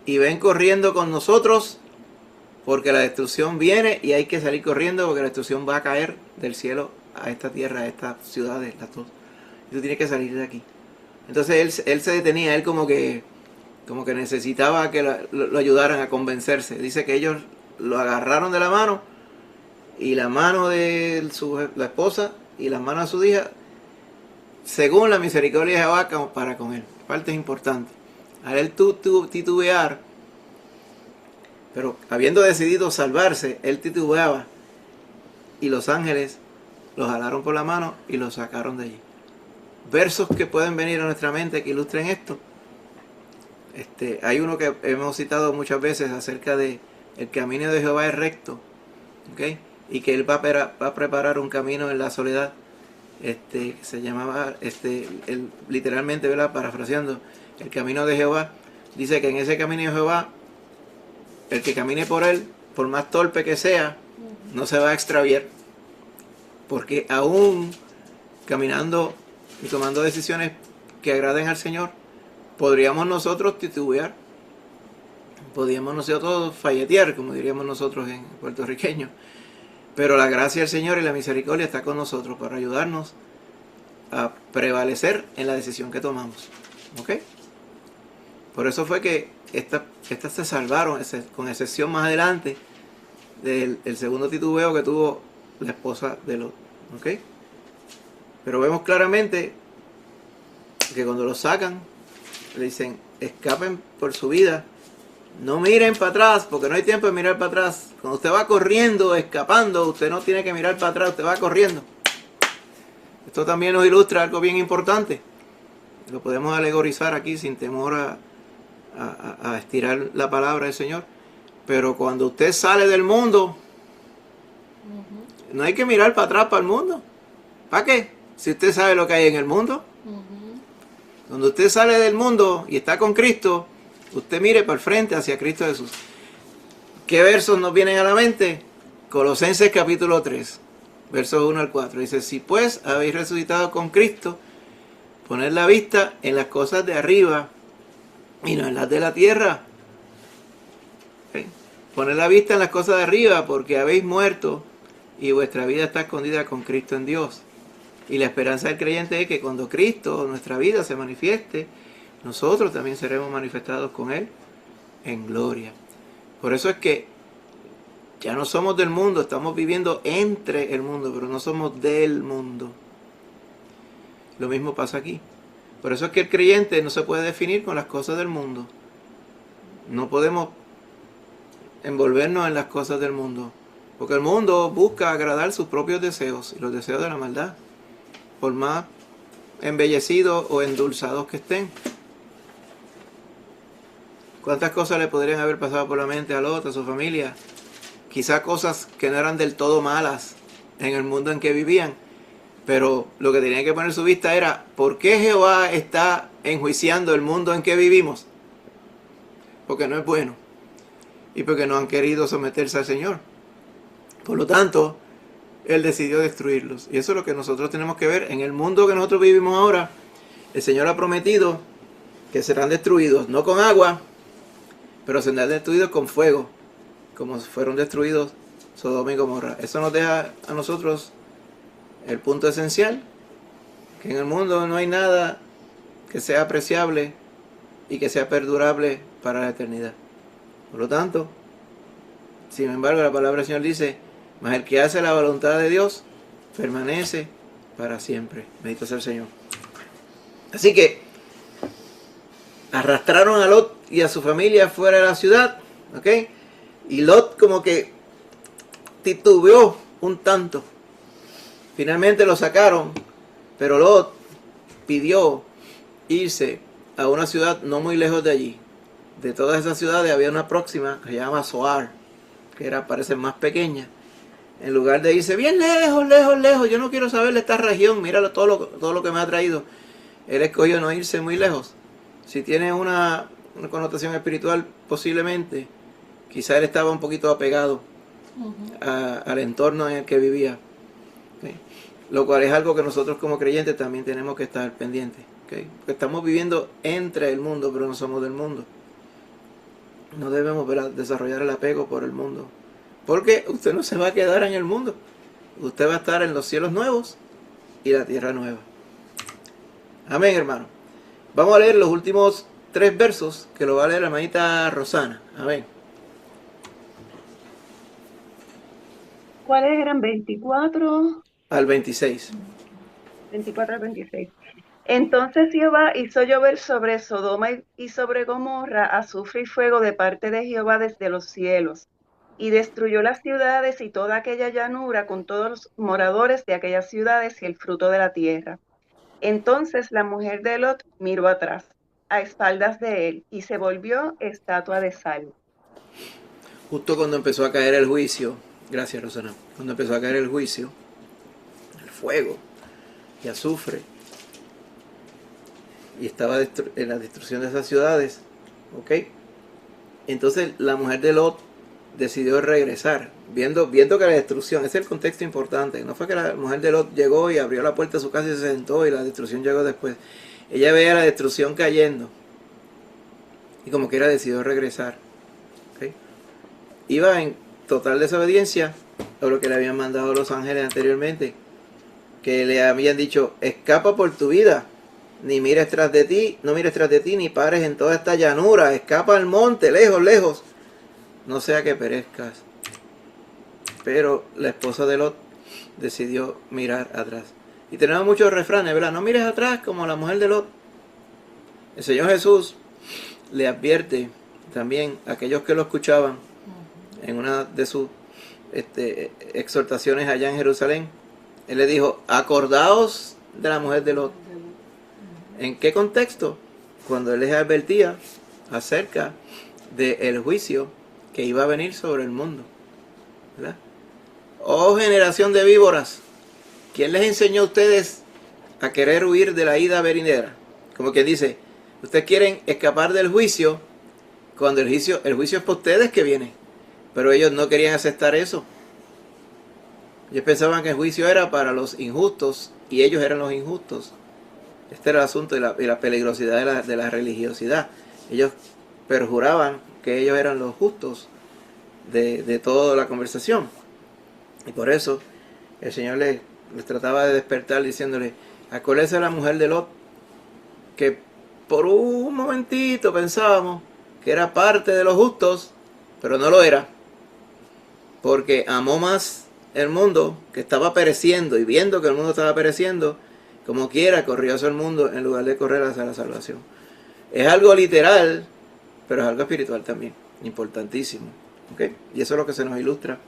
y ven corriendo con nosotros porque la destrucción viene y hay que salir corriendo porque la destrucción va a caer del cielo a esta tierra, a estas ciudades, las dos. Y tú tienes que salir de aquí. Entonces él se detenía, él como que necesitaba que lo ayudaran a convencerse. Dice que ellos lo agarraron de la mano y la mano de la esposa y las manos de su hija, según la misericordia de Jehová, para con él. Parte es importante. Al él titubear, pero habiendo decidido salvarse, él titubeaba y los ángeles los jalaron por la mano y los sacaron de allí. Versos que pueden venir a nuestra mente que ilustren esto. Hay uno que hemos citado muchas veces acerca de el camino de Jehová es recto, ¿okay? Y que él va a preparar un camino en la soledad. Se llamaba, literalmente, ¿verdad? Parafraseando, el camino de Jehová. Dice que en ese camino de Jehová, el que camine por él, por más torpe que sea, no se va a extraviar. Porque aún caminando y tomando decisiones que agraden al Señor, podríamos nosotros titubear, podríamos nosotros falletear, como diríamos nosotros en puertorriqueño. Pero la gracia del Señor y la misericordia está con nosotros para ayudarnos a prevalecer en la decisión que tomamos. ¿Ok? Por eso fue que estas se salvaron, con excepción más adelante del segundo titubeo que tuvo la esposa de Lot. ¿Ok? Pero vemos claramente que cuando lo sacan, le dicen, escapen por su vida. No miren para atrás, porque no hay tiempo de mirar para atrás. Cuando usted va corriendo, escapando, usted no tiene que mirar para atrás, usted va corriendo. Esto también nos ilustra algo bien importante. Lo podemos alegorizar aquí sin temor a estirar la palabra del Señor. Pero cuando usted sale del mundo, no hay que mirar para atrás para el mundo. ¿Para qué? Si usted sabe lo que hay en el mundo. Cuando usted sale del mundo y está con Cristo, usted mire para el frente hacia Cristo Jesús. ¿Qué versos nos vienen a la mente? Colosenses capítulo 3, versos 1 al 4. Dice, si pues habéis resucitado con Cristo, poned la vista en las cosas de arriba y no en las de la tierra. ¿Okay? Poned la vista en las cosas de arriba porque habéis muerto y vuestra vida está escondida con Cristo en Dios. Y la esperanza del creyente es que cuando Cristo, nuestra vida, se manifieste, nosotros también seremos manifestados con Él en gloria. Por eso es que ya no somos del mundo, estamos viviendo entre el mundo, pero no somos del mundo. Lo mismo pasa aquí. Por eso es que el creyente no se puede definir con las cosas del mundo. No podemos envolvernos en las cosas del mundo. Porque el mundo busca agradar sus propios deseos y los deseos de la maldad. Por más embellecidos o endulzados que estén. ¿Cuántas cosas le podrían haber pasado por la mente a Lot, a su familia? Quizá cosas que no eran del todo malas en el mundo en que vivían. Pero lo que tenían que poner su vista era, ¿por qué Jehová está enjuiciando el mundo en que vivimos? Porque no es bueno. Y porque no han querido someterse al Señor. Por lo tanto, Él decidió destruirlos. Y eso es lo que nosotros tenemos que ver. En el mundo que nosotros vivimos ahora, el Señor ha prometido que serán destruidos, no con agua, pero serán destruidos con fuego, como fueron destruidos Sodoma y Gomorra. Eso nos deja a nosotros el punto esencial, que en el mundo no hay nada que sea apreciable y que sea perdurable para la eternidad. Por lo tanto, sin embargo, la palabra del Señor dice, mas el que hace la voluntad de Dios permanece para siempre. Bendito sea el Señor. Así que arrastraron a Lot y a su familia fuera de la ciudad, ¿ok? Y Lot como que titubeó un tanto. Finalmente lo sacaron, pero Lot pidió irse a una ciudad no muy lejos de allí. De todas esas ciudades había una próxima que se llama Zoar, que era, parece, más pequeña. En lugar de irse bien lejos, lejos, lejos, yo no quiero saber de esta región, mira todo lo que me ha traído. Él escogió no irse muy lejos. Si tiene una connotación espiritual, posiblemente, quizá él estaba un poquito apegado al entorno en el que vivía. ¿Okay? Lo cual es algo que nosotros como creyentes también tenemos que estar pendientes. ¿Okay? Porque estamos viviendo entre el mundo, pero no somos del mundo. No debemos desarrollar el apego por el mundo. Porque usted no se va a quedar en el mundo. Usted va a estar en los cielos nuevos y la tierra nueva. Amén, hermano. Vamos a leer los últimos 3 versos que lo va a leer la hermanita Rosana. Amén. ¿Cuáles eran? 24 al 26. 24 al 26. Entonces Jehová hizo llover sobre Sodoma y sobre Gomorra azufre y fuego de parte de Jehová desde los cielos, y destruyó las ciudades y toda aquella llanura con todos los moradores de aquellas ciudades y el fruto de la tierra. Entonces la mujer de Lot miró atrás, a espaldas de él, y se volvió estatua de sal. Justo cuando empezó a caer el juicio, gracias Rosana, cuando empezó a caer el juicio, el fuego y azufre, y estaba en la destrucción de esas ciudades, ¿ok? Entonces la mujer de Lot decidió regresar, viendo que la destrucción, ese es el contexto importante, no fue que la mujer de Lot llegó y abrió la puerta de su casa y se sentó y la destrucción llegó después. Ella veía la destrucción cayendo y como quiera decidió regresar. ¿Okay? Iba en total desobediencia a lo que le habían mandado los ángeles anteriormente, que le habían dicho, escapa por tu vida, ni mires tras de ti, no mires tras de ti, ni pares en toda esta llanura, escapa al monte, lejos, lejos, no sea que perezcas. Pero la esposa de Lot decidió mirar atrás. Y tenemos muchos refranes, ¿verdad? No mires atrás como la mujer de Lot. El Señor Jesús le advierte también a aquellos que lo escuchaban en una de sus exhortaciones allá en Jerusalén. Él le dijo, acordaos de la mujer de Lot. ¿En qué contexto? Cuando él les advertía acerca del juicio que iba a venir sobre el mundo, ¿verdad? Oh generación de víboras, ¿quién les enseñó a ustedes a querer huir de la ira venidera? Como quien dice, ustedes quieren escapar del juicio cuando el juicio es para ustedes que viene, pero ellos no querían aceptar eso. Ellos pensaban que el juicio era para los injustos y ellos eran los injustos. Este era el asunto de la peligrosidad de la religiosidad. Ellos perjuraban que ellos eran los justos de toda la conversación. Y por eso el Señor les trataba de despertar diciéndole, acuérdense a la mujer de Lot, que por un momentito pensábamos que era parte de los justos, pero no lo era. Porque amó más el mundo que estaba pereciendo, y viendo que el mundo estaba pereciendo, como quiera corrió hacia el mundo en lugar de correr hacia la salvación. Es algo literal, pero es algo espiritual también, importantísimo. ¿Okay? Y eso es lo que se nos ilustra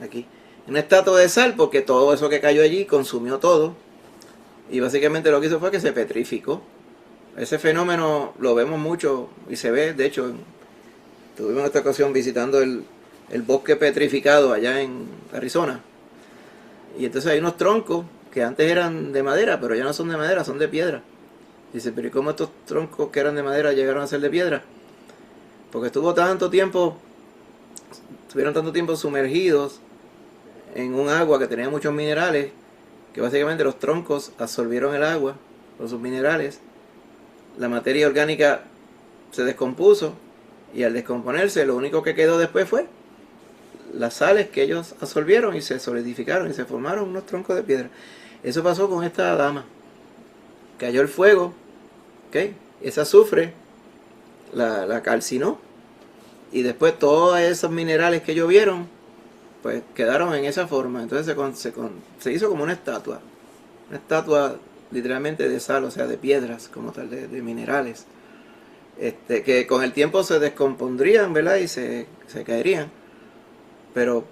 aquí. Una estatua de sal, porque todo eso que cayó allí consumió todo, y básicamente lo que hizo fue que se petrificó. Ese fenómeno lo vemos mucho y se ve, de hecho, tuvimos esta ocasión visitando el bosque petrificado allá en Arizona, y entonces hay unos troncos que antes eran de madera, pero ya no son de madera, son de piedra. Dice, pero ¿y cómo estos troncos que eran de madera llegaron a ser de piedra? Porque estuvieron tanto tiempo sumergidos en un agua que tenía muchos minerales, que básicamente los troncos absorbieron el agua, los minerales, la materia orgánica se descompuso, y al descomponerse lo único que quedó después fue las sales que ellos absorbieron y se solidificaron y se formaron unos troncos de piedra. Eso pasó con esta dama. Cayó el fuego, ¿okay? Ese azufre la calcinó, y después todos esos minerales que llovieron pues quedaron en esa forma. Entonces se hizo como una estatua literalmente de sal, o sea, de piedras como tal, de minerales, que con el tiempo se descompondrían, ¿verdad? Y se caerían, pero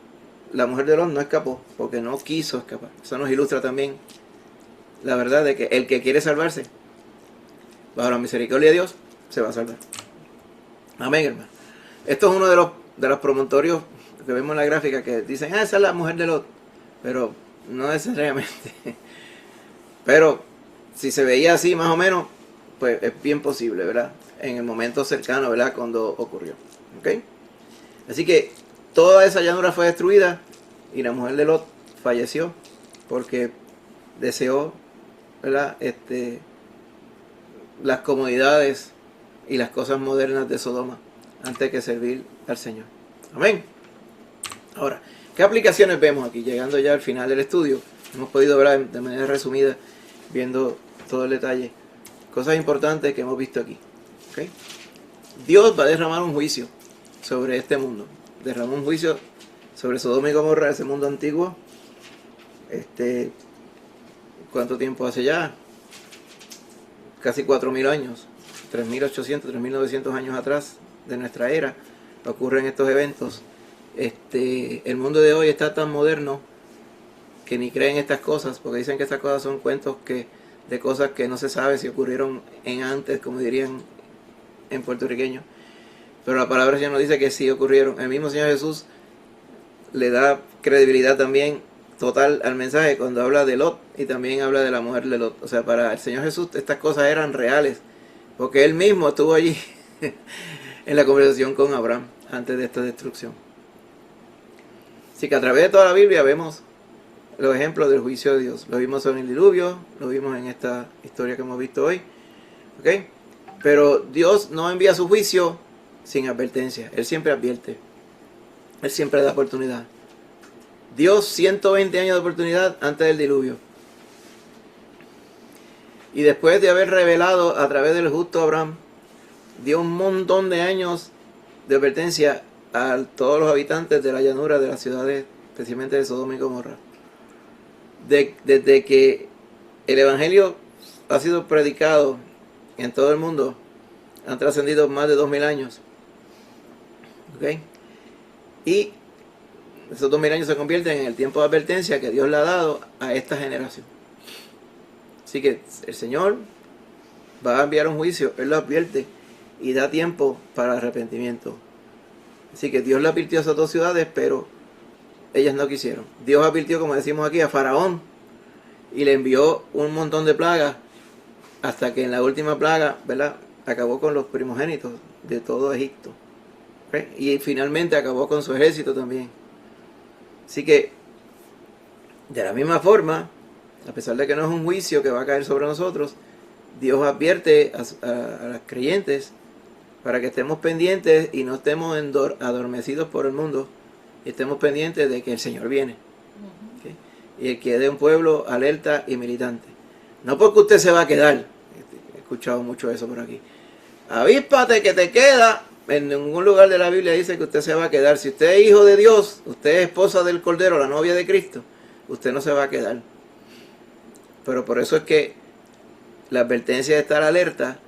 la mujer de Lot no escapó, porque no quiso escapar. Eso nos ilustra también la verdad de que el que quiere salvarse, bajo la misericordia de Dios, se va a salvar. Amén, hermano. Esto es uno de los promontorios que vemos en la gráfica, que dicen, esa es la mujer de Lot, pero no necesariamente. Pero si se veía así más o menos, pues es bien posible, ¿verdad? En el momento cercano, ¿verdad? Cuando ocurrió. ¿Ok? Así que toda esa llanura fue destruida y la mujer de Lot falleció porque deseó, ¿verdad? Las comodidades y las cosas modernas de Sodoma antes que servir al Señor. Amén. Ahora, ¿qué aplicaciones vemos aquí? Llegando ya al final del estudio, hemos podido ver de manera resumida, viendo todo el detalle, cosas importantes que hemos visto aquí. ¿Okay? Dios va a derramar un juicio sobre este mundo. Derramó un juicio sobre Sodoma y Gomorra, ese mundo antiguo. ¿Cuánto tiempo hace ya? Casi 4.000 años, 3.800, 3.900 años atrás de nuestra era, ocurren estos eventos. El mundo de hoy está tan moderno que ni creen estas cosas, porque dicen que estas cosas son cuentos de cosas que no se sabe si ocurrieron en antes, como dirían en puertorriqueño. Pero la palabra del Señor nos dice que sí ocurrieron. El mismo Señor Jesús le da credibilidad también total al mensaje cuando habla de Lot y también habla de la mujer de Lot. O sea, para el Señor Jesús estas cosas eran reales, porque Él mismo estuvo allí en la conversación con Abraham antes de esta destrucción. Así que a través de toda la Biblia vemos los ejemplos del juicio de Dios. Lo vimos en el diluvio, lo vimos en esta historia que hemos visto hoy. ¿Okay? Pero Dios no envía su juicio sin advertencia. Él siempre advierte. Él siempre da oportunidad. Dios 120 años de oportunidad antes del diluvio. Y después de haber revelado a través del justo Abraham, dio un montón de años de advertencia a todos los habitantes de la llanura de las ciudades, especialmente de Sodoma y Gomorra. Desde que el Evangelio ha sido predicado en todo el mundo, han trascendido más de 2.000 años. ¿Okay? Y esos 2.000 años se convierten en el tiempo de advertencia que Dios le ha dado a esta generación. Así que el Señor va a enviar un juicio, Él lo advierte y da tiempo para arrepentimiento. Así que Dios le advirtió a esas dos ciudades, pero ellas no quisieron. Dios advirtió, como decimos aquí, a Faraón y le envió un montón de plagas hasta que en la última plaga, ¿verdad?, acabó con los primogénitos de todo Egipto. ¿Okay? Y finalmente acabó con su ejército también. Así que, de la misma forma, a pesar de que no es un juicio que va a caer sobre nosotros, Dios advierte a los creyentes para que estemos pendientes y no estemos adormecidos por el mundo, y estemos pendientes de que el Señor viene. ¿Okay? Y el que de un pueblo alerta y militante. No porque usted se va a quedar, he escuchado mucho eso por aquí. Avíspate que te queda. En ningún lugar de la Biblia dice que usted se va a quedar. Si usted es hijo de Dios, usted es esposa del Cordero, la novia de Cristo, usted no se va a quedar. Pero por eso es que la advertencia de estar alerta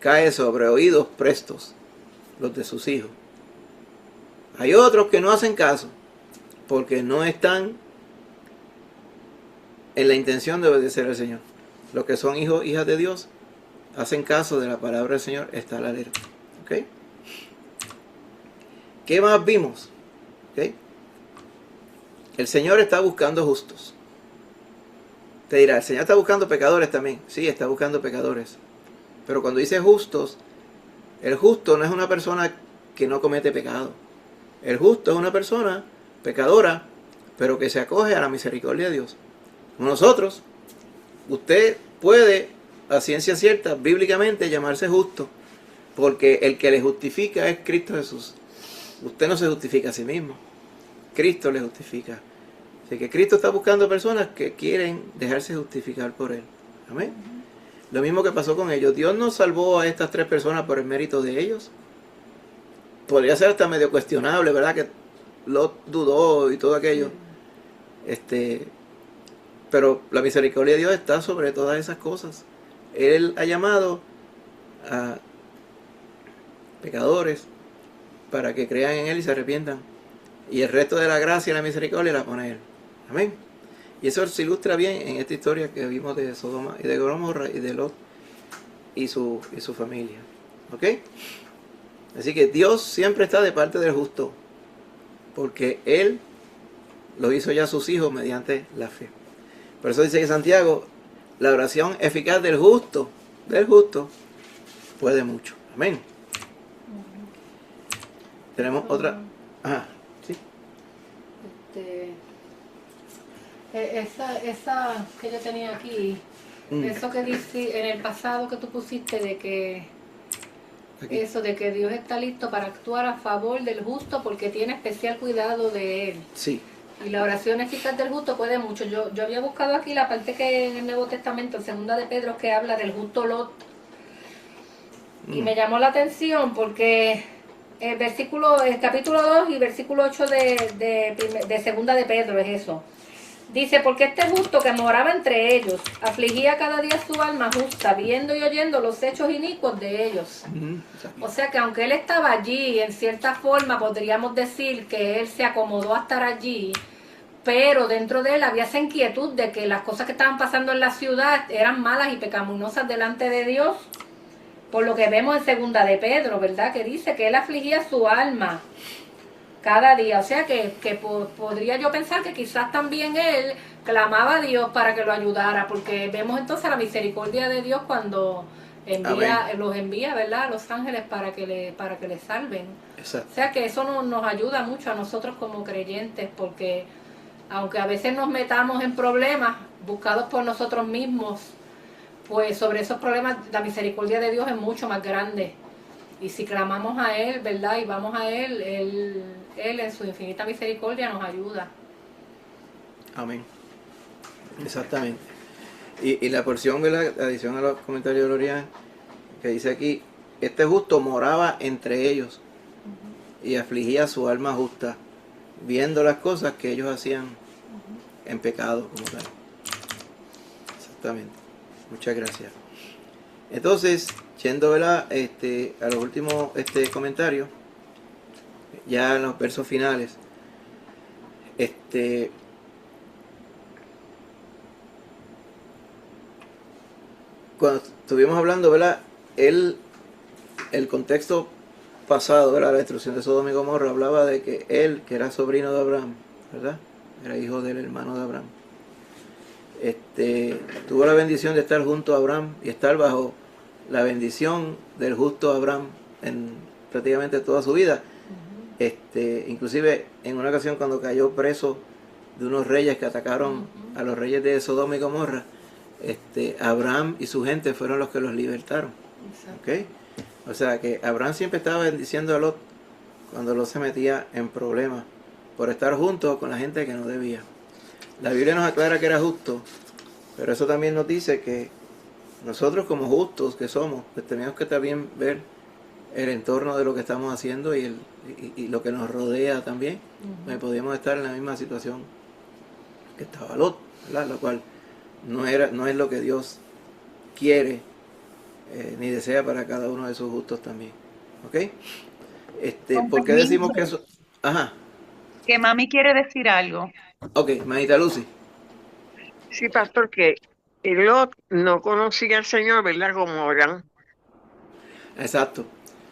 cae sobre oídos prestos, los de sus hijos. Hay otros que no hacen caso, porque no están en la intención de obedecer al Señor. Los que son hijos, hijas de Dios, hacen caso de la palabra del Señor, estar alerta. ¿Ok? ¿Qué más vimos? ¿Ok? El Señor está buscando justos. Te dirá, el Señor está buscando pecadores también. Sí, está buscando pecadores. Pero cuando dice justos, el justo no es una persona que no comete pecado. El justo es una persona pecadora, pero que se acoge a la misericordia de Dios. Nosotros, usted puede, a ciencia cierta, bíblicamente llamarse justo, porque el que le justifica es Cristo Jesús. Usted no se justifica a sí mismo. Cristo le justifica. Así que Cristo está buscando personas que quieren dejarse justificar por Él. Amén. Lo mismo que pasó con ellos. Dios no salvó a estas 3 personas por el mérito de ellos. Podría ser hasta medio cuestionable, ¿verdad? Que Lot dudó y todo aquello. Pero la misericordia de Dios está sobre todas esas cosas. Él ha llamado a pecadores para que crean en Él y se arrepientan. Y el resto de la gracia y la misericordia la pone Él. Amén. Y eso se ilustra bien en esta historia que vimos de Sodoma y de Gomorra y de Lot y su familia. ¿Ok? Así que Dios siempre está de parte del justo, porque Él lo hizo ya a sus hijos mediante la fe. Por eso dice que Santiago, la oración eficaz del justo, puede mucho. Amén. Tenemos otra. Ajá, sí. Esa que yo tenía aquí, eso que dice en el pasado que tú pusiste de que Aquí. eso de que Dios está listo para actuar a favor del justo porque tiene especial cuidado de él. Sí. Y la oración eficaz del justo puede mucho. Yo había buscado aquí la parte que en el Nuevo Testamento, en Segunda de Pedro, que habla del justo Lot. Y me llamó la atención porque el capítulo 2 y versículo 8 de Segunda de Pedro es eso. Dice, porque este justo que moraba entre ellos, afligía cada día su alma justa, viendo y oyendo los hechos inicuos de ellos. O sea que aunque él estaba allí, en cierta forma podríamos decir que él se acomodó a estar allí, pero dentro de él había esa inquietud de que las cosas que estaban pasando en la ciudad eran malas y pecaminosas delante de Dios, por lo que vemos en Segunda de Pedro, ¿verdad? Que dice que él afligía su alma cada día. O sea que podría yo pensar que quizás también él clamaba a Dios para que lo ayudara, porque vemos entonces la misericordia de Dios cuando los envía, ¿verdad?, a los ángeles para que le salven. Exacto. O sea que eso nos ayuda mucho a nosotros como creyentes, porque aunque a veces nos metamos en problemas buscados por nosotros mismos, pues sobre esos problemas la misericordia de Dios es mucho más grande. Y si clamamos a Él, ¿verdad?, y vamos a Él, Él en su infinita misericordia nos ayuda. Amén. Exactamente. Y la porción, ¿verdad?, adición a los comentarios de Glorian, que dice aquí, este justo moraba entre ellos y afligía su alma justa, viendo las cosas que ellos hacían en pecado como tal. Exactamente. Muchas gracias. Entonces, yendo, ¿verdad?, a los últimos comentarios, ya en los versos finales, cuando estuvimos hablando, ¿verdad?, el contexto pasado, ¿verdad?, la destrucción de Sodoma y Gomorra, hablaba de que él, que era sobrino de Abraham, ¿verdad?, era hijo del hermano de Abraham, tuvo la bendición de estar junto a Abraham y estar bajo la bendición del justo Abraham en prácticamente toda su vida. Inclusive en una ocasión cuando cayó preso de unos reyes que atacaron a los reyes de Sodoma y Gomorra, Abraham y su gente fueron los que los libertaron. ¿Okay? O sea que Abraham siempre estaba bendiciendo a Lot cuando Lot se metía en problemas por estar junto con la gente que no debía. La Biblia nos aclara que era justo, pero eso también nos dice que nosotros como justos que somos, pues tenemos que también ver el entorno de lo que estamos haciendo y lo que nos rodea también. Podríamos estar en la misma situación que estaba Lot, ¿verdad?, lo cual no es lo que Dios quiere ni desea para cada uno de sus gustos también. ¿Ok? Con ¿Por qué decimos que permiso, eso? Ajá. que mami quiere decir algo. Ok, manita Lucy. Sí, pastor, que Lot no conocía al Señor, ¿verdad? Como Abraham. Exacto,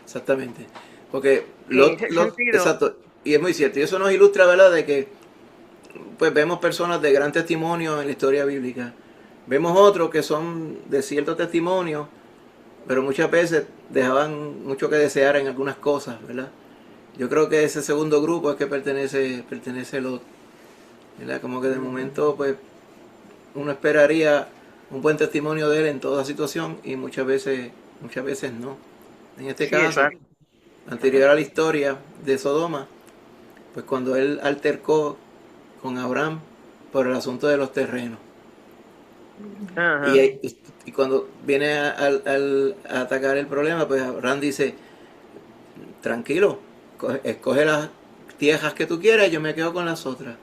exactamente. Porque En ese sentido, exacto, y es muy cierto. Y eso nos ilustra, ¿verdad? De que pues vemos personas de gran testimonio en la historia bíblica. Vemos otros que son de cierto testimonio, pero muchas veces dejaban mucho que desear en algunas cosas, ¿verdad? Yo creo que ese segundo grupo es que pertenece Lot, ¿verdad? Como que de momento, pues, uno esperaría un buen testimonio de él en toda situación y muchas veces no. En este sí, caso, exacto. anterior a la historia de Sodoma, pues cuando él altercó con Abraham por el asunto de los terrenos. Ajá. Y cuando viene a atacar el problema, pues Abraham dice, tranquilo, escoge las tierras que tú quieras, yo me quedo con las otras.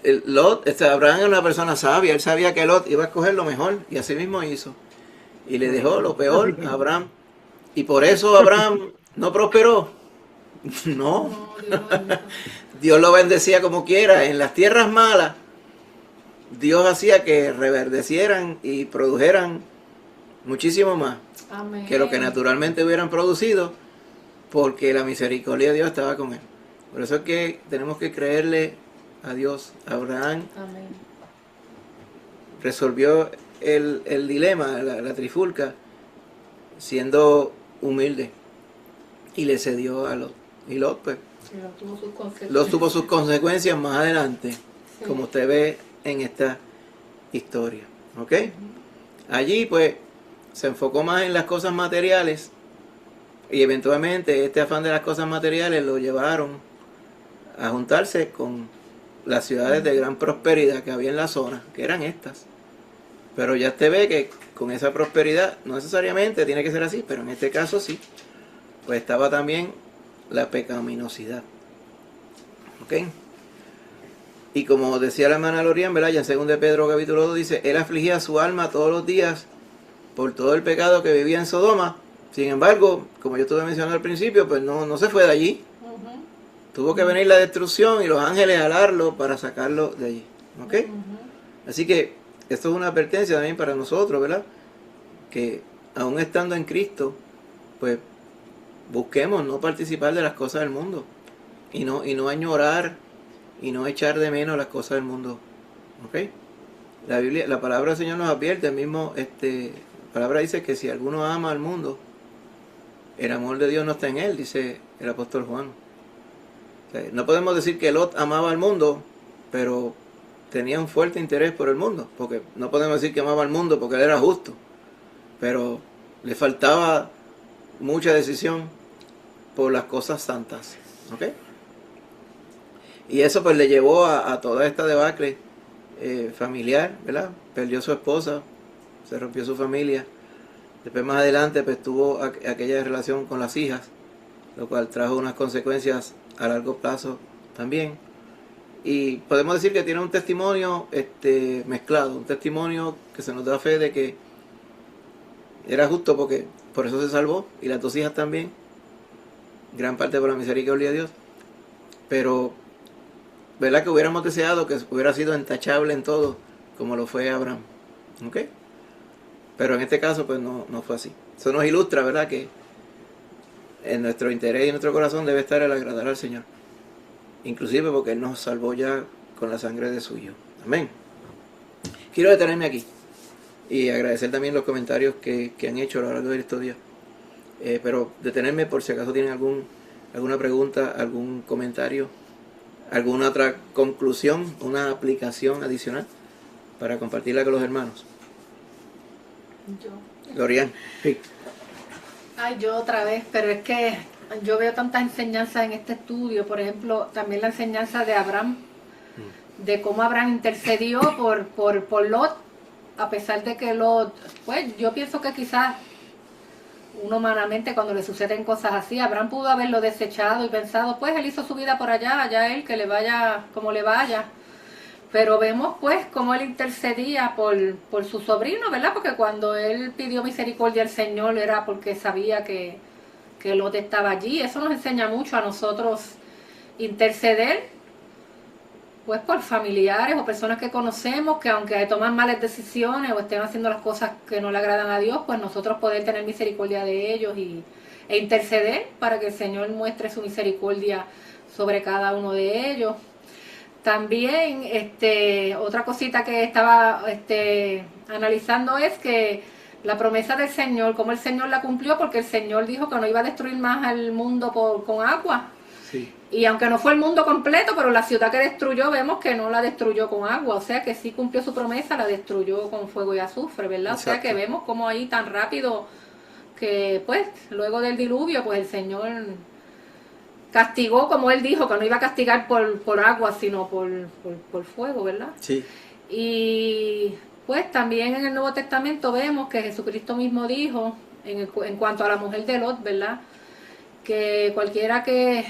Abraham era una persona sabia, él sabía que Lot iba a escoger lo mejor, y así mismo hizo. Y le dejó lo peor a Abraham. Y por eso Abraham no prosperó. No, No, Dios lo bendiga. Dios lo bendecía como quiera. En las tierras malas, Dios hacía que reverdecieran y produjeran muchísimo más Amén. que lo que naturalmente hubieran producido, porque la misericordia de Dios estaba con él. Por eso es que tenemos que creerle a Dios. Abraham Amén. resolvió el dilema, la trifulca, siendo humilde, y le cedió a Lot. Y Lot, pues, Pero tuvo sus consecuencias. Lot tuvo sus consecuencias más adelante, Sí. como usted ve en esta historia. ¿Ok? Allí, pues, se enfocó más en las cosas materiales, y eventualmente este afán de las cosas materiales lo llevaron a juntarse con las ciudades de gran prosperidad que había en la zona, que eran estas. Pero ya usted ve que con esa prosperidad, no necesariamente tiene que ser así, pero en este caso sí, pues estaba también la pecaminosidad. ¿Ok? Y como decía la hermana Lorian, ¿verdad? Ya en 2 de Pedro capítulo 2 dice, él afligía su alma todos los días por todo el pecado que vivía en Sodoma. Sin embargo, como yo estuve mencionando al principio, pues no se fue de allí. Ujú, Tuvo que venir la destrucción y los ángeles alarlo para sacarlo de allí. ¿Ok? ujú. Así que esto es una advertencia también para nosotros, ¿verdad? Que aún estando en Cristo, pues busquemos no participar de las cosas del mundo y no añorar y no echar de menos las cosas del mundo. ¿Ok? La Biblia, la palabra del Señor nos advierte, la palabra dice que si alguno ama al mundo, el amor de Dios no está en él, dice el apóstol Juan. O sea, no podemos decir que Lot amaba al mundo, pero tenía un fuerte interés por el mundo, porque no podemos decir que amaba al mundo porque él era justo, pero le faltaba mucha decisión por las cosas santas. ¿Ok? Y eso pues le llevó a toda esta debacle familiar, ¿verdad? Perdió su esposa, se rompió su familia. Después más adelante pues tuvo aquella relación con las hijas, lo cual trajo unas consecuencias a largo plazo también. Y podemos decir que tiene un testimonio mezclado, un testimonio que se nos da fe de que era justo porque por eso se salvó, y las dos hijas también, gran parte por la misericordia de Dios. Pero, ¿verdad que hubiéramos deseado que hubiera sido intachable en todo, como lo fue Abraham? ¿Ok? Pero en este caso, pues no fue así. Eso nos ilustra, ¿verdad? Que en nuestro interés y en nuestro corazón debe estar el agradar al Señor. Inclusive porque Él nos salvó ya con la sangre de su Hijo. Amén. Quiero detenerme aquí y agradecer también los comentarios que han hecho a lo largo de estos días. Pero detenerme por si acaso tienen alguna pregunta, algún comentario, alguna otra conclusión, una aplicación adicional para compartirla con los hermanos. Yo. Lorian. Sí. Ay, yo otra vez, pero es que yo veo tantas enseñanzas en este estudio, por ejemplo, también la enseñanza de Abraham, de cómo Abraham intercedió por Lot, a pesar de que Lot, pues yo pienso que quizás uno humanamente cuando le suceden cosas así, Abraham pudo haberlo desechado y pensado, pues él hizo su vida por allá, allá él, que le vaya como le vaya. Pero vemos pues cómo él intercedía por su sobrino, ¿verdad? Porque cuando él pidió misericordia al Señor era porque sabía que Lot estaba allí. Eso nos enseña mucho a nosotros interceder pues por familiares o personas que conocemos que aunque toman malas decisiones o estén haciendo las cosas que no le agradan a Dios, pues nosotros poder tener misericordia de ellos e interceder para que el Señor muestre su misericordia sobre cada uno de ellos. También otra cosita que estaba analizando es que la promesa del Señor, cómo el Señor la cumplió, porque el Señor dijo que no iba a destruir más al mundo con agua. Sí. Y aunque no fue el mundo completo, pero la ciudad que destruyó, vemos que no la destruyó con agua, o sea que sí cumplió su promesa, la destruyó con fuego y azufre, ¿verdad? Exacto. O sea que vemos como ahí tan rápido que pues luego del diluvio, pues el Señor castigó, como él dijo, que no iba a castigar por agua, sino por fuego, ¿verdad? Sí. Y pues también en el Nuevo Testamento vemos que Jesucristo mismo dijo, en cuanto a la mujer de Lot, ¿verdad? Que cualquiera que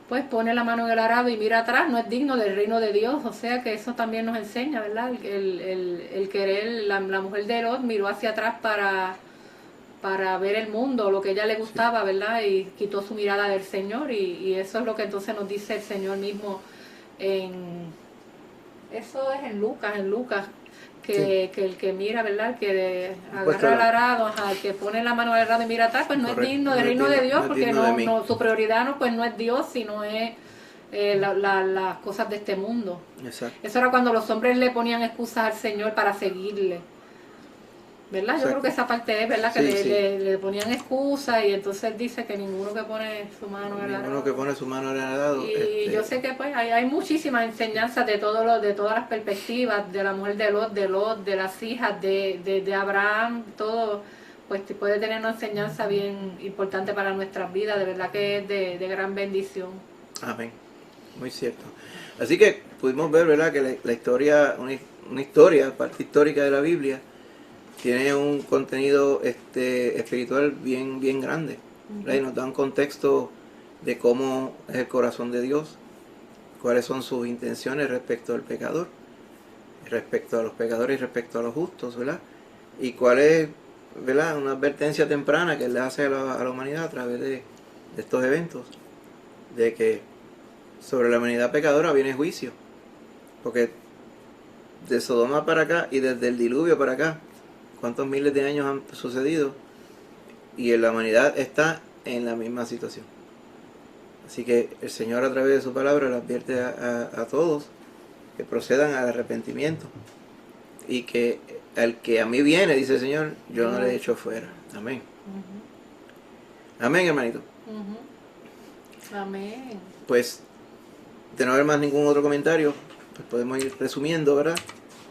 pues pone la mano en el arado y mira atrás no es digno del reino de Dios. O sea que eso también nos enseña, ¿verdad? El querer, la mujer de Lot miró hacia atrás para ver el mundo, lo que a ella le gustaba, ¿verdad? Y quitó su mirada del Señor y eso es lo que entonces nos dice el Señor mismo eso es en Lucas, que el que mira, ¿verdad? El que agarra el arado, el que pone la mano al arado y mira atrás, pues no es digno del reino de Dios, porque no, su prioridad pues no es Dios, sino es las cosas de este mundo. Exacto. Eso era cuando los hombres le ponían excusas al Señor para seguirle. ¿Verdad? Yo creo que esa parte es, ¿verdad? Que le ponían excusas y entonces dice que ninguno que pone su mano en el arado. Ninguno que pone su mano en el arado. Y yo sé que pues hay muchísimas enseñanzas de todas las perspectivas, de la mujer de Lot, de las hijas, de Abraham, todo, pues puede tener una enseñanza bien importante para nuestras vidas, de verdad que es de gran bendición. Amén. Muy cierto. Así que pudimos ver, ¿verdad? Que la historia, una historia, parte histórica de la Biblia, tiene un contenido espiritual bien grande, ¿verdad? Y nos da un contexto de cómo es el corazón de Dios, cuáles son sus intenciones respecto al pecador, respecto a los pecadores y respecto a los justos, ¿verdad? Y cuál es, ¿verdad? Una advertencia temprana que Él le hace a la humanidad a través de estos eventos, de que sobre la humanidad pecadora viene juicio, porque de Sodoma para acá y desde el diluvio para acá, ¿cuántos miles de años han sucedido? Y la humanidad está en la misma situación. Así que el Señor a través de su palabra le advierte a todos que procedan al arrepentimiento y que al que a mí viene, dice el Señor, yo no le echo fuera. Amén. Amén, hermanito. Amén. Pues, de no haber más ningún otro comentario, pues podemos ir resumiendo, ¿verdad?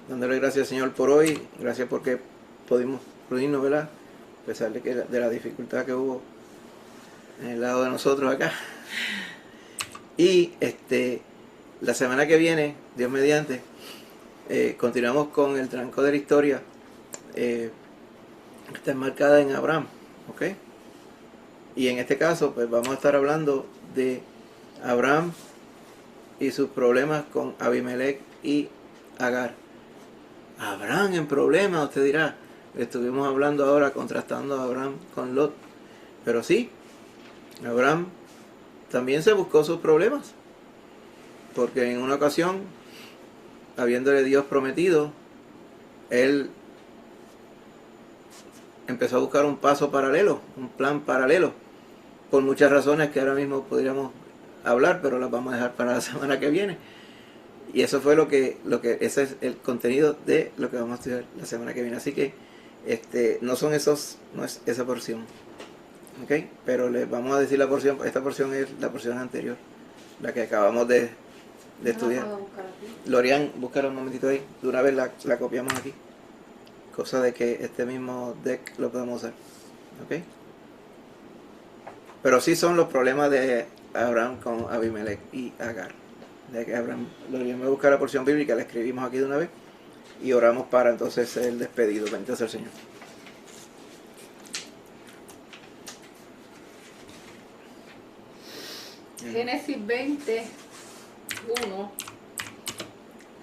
Dándole gracias al Señor por hoy, gracias porque pudimos reunirnos, ¿verdad? A pesar de la dificultad que hubo en el lado de nosotros acá. Y la semana que viene, Dios mediante, continuamos con el tranco de la historia. Está enmarcada en Abraham, ¿ok? Y en este caso, pues vamos a estar hablando de Abraham y sus problemas con Abimelech y Agar. Abraham en problemas, usted dirá. Estuvimos hablando ahora, contrastando a Abraham con Lot. Pero sí, Abraham también se buscó sus problemas. Porque en una ocasión, habiéndole Dios prometido, él empezó a buscar un paso paralelo, un plan paralelo, por muchas razones que ahora mismo podríamos hablar, pero las vamos a dejar para la semana que viene. Y eso fue ese es el contenido de lo que vamos a estudiar la semana que viene. Así que no es esa porción, ¿ok? Pero les vamos a decir la porción. Esta porción es la porción anterior, la que acabamos de estudiar. Lorian, búscala un momentito ahí. De una vez la copiamos aquí, cosa de que este mismo deck lo podemos usar, ¿ok? Pero sí son los problemas de Abraham con Abimelech y Agar. De que Abraham, Lorian me busca la porción bíblica, la escribimos aquí de una vez y oramos para entonces el despedido. Bendito sea el Señor. Génesis 20, 1.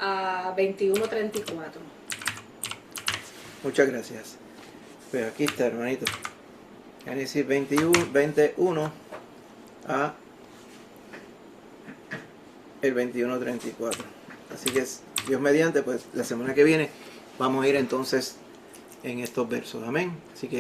a 21:34. Muchas gracias. Pues aquí está, hermanito. Génesis 21 a el 21:34. Así que Dios mediante, pues la semana que viene vamos a ir entonces en estos versos. Amén. Así que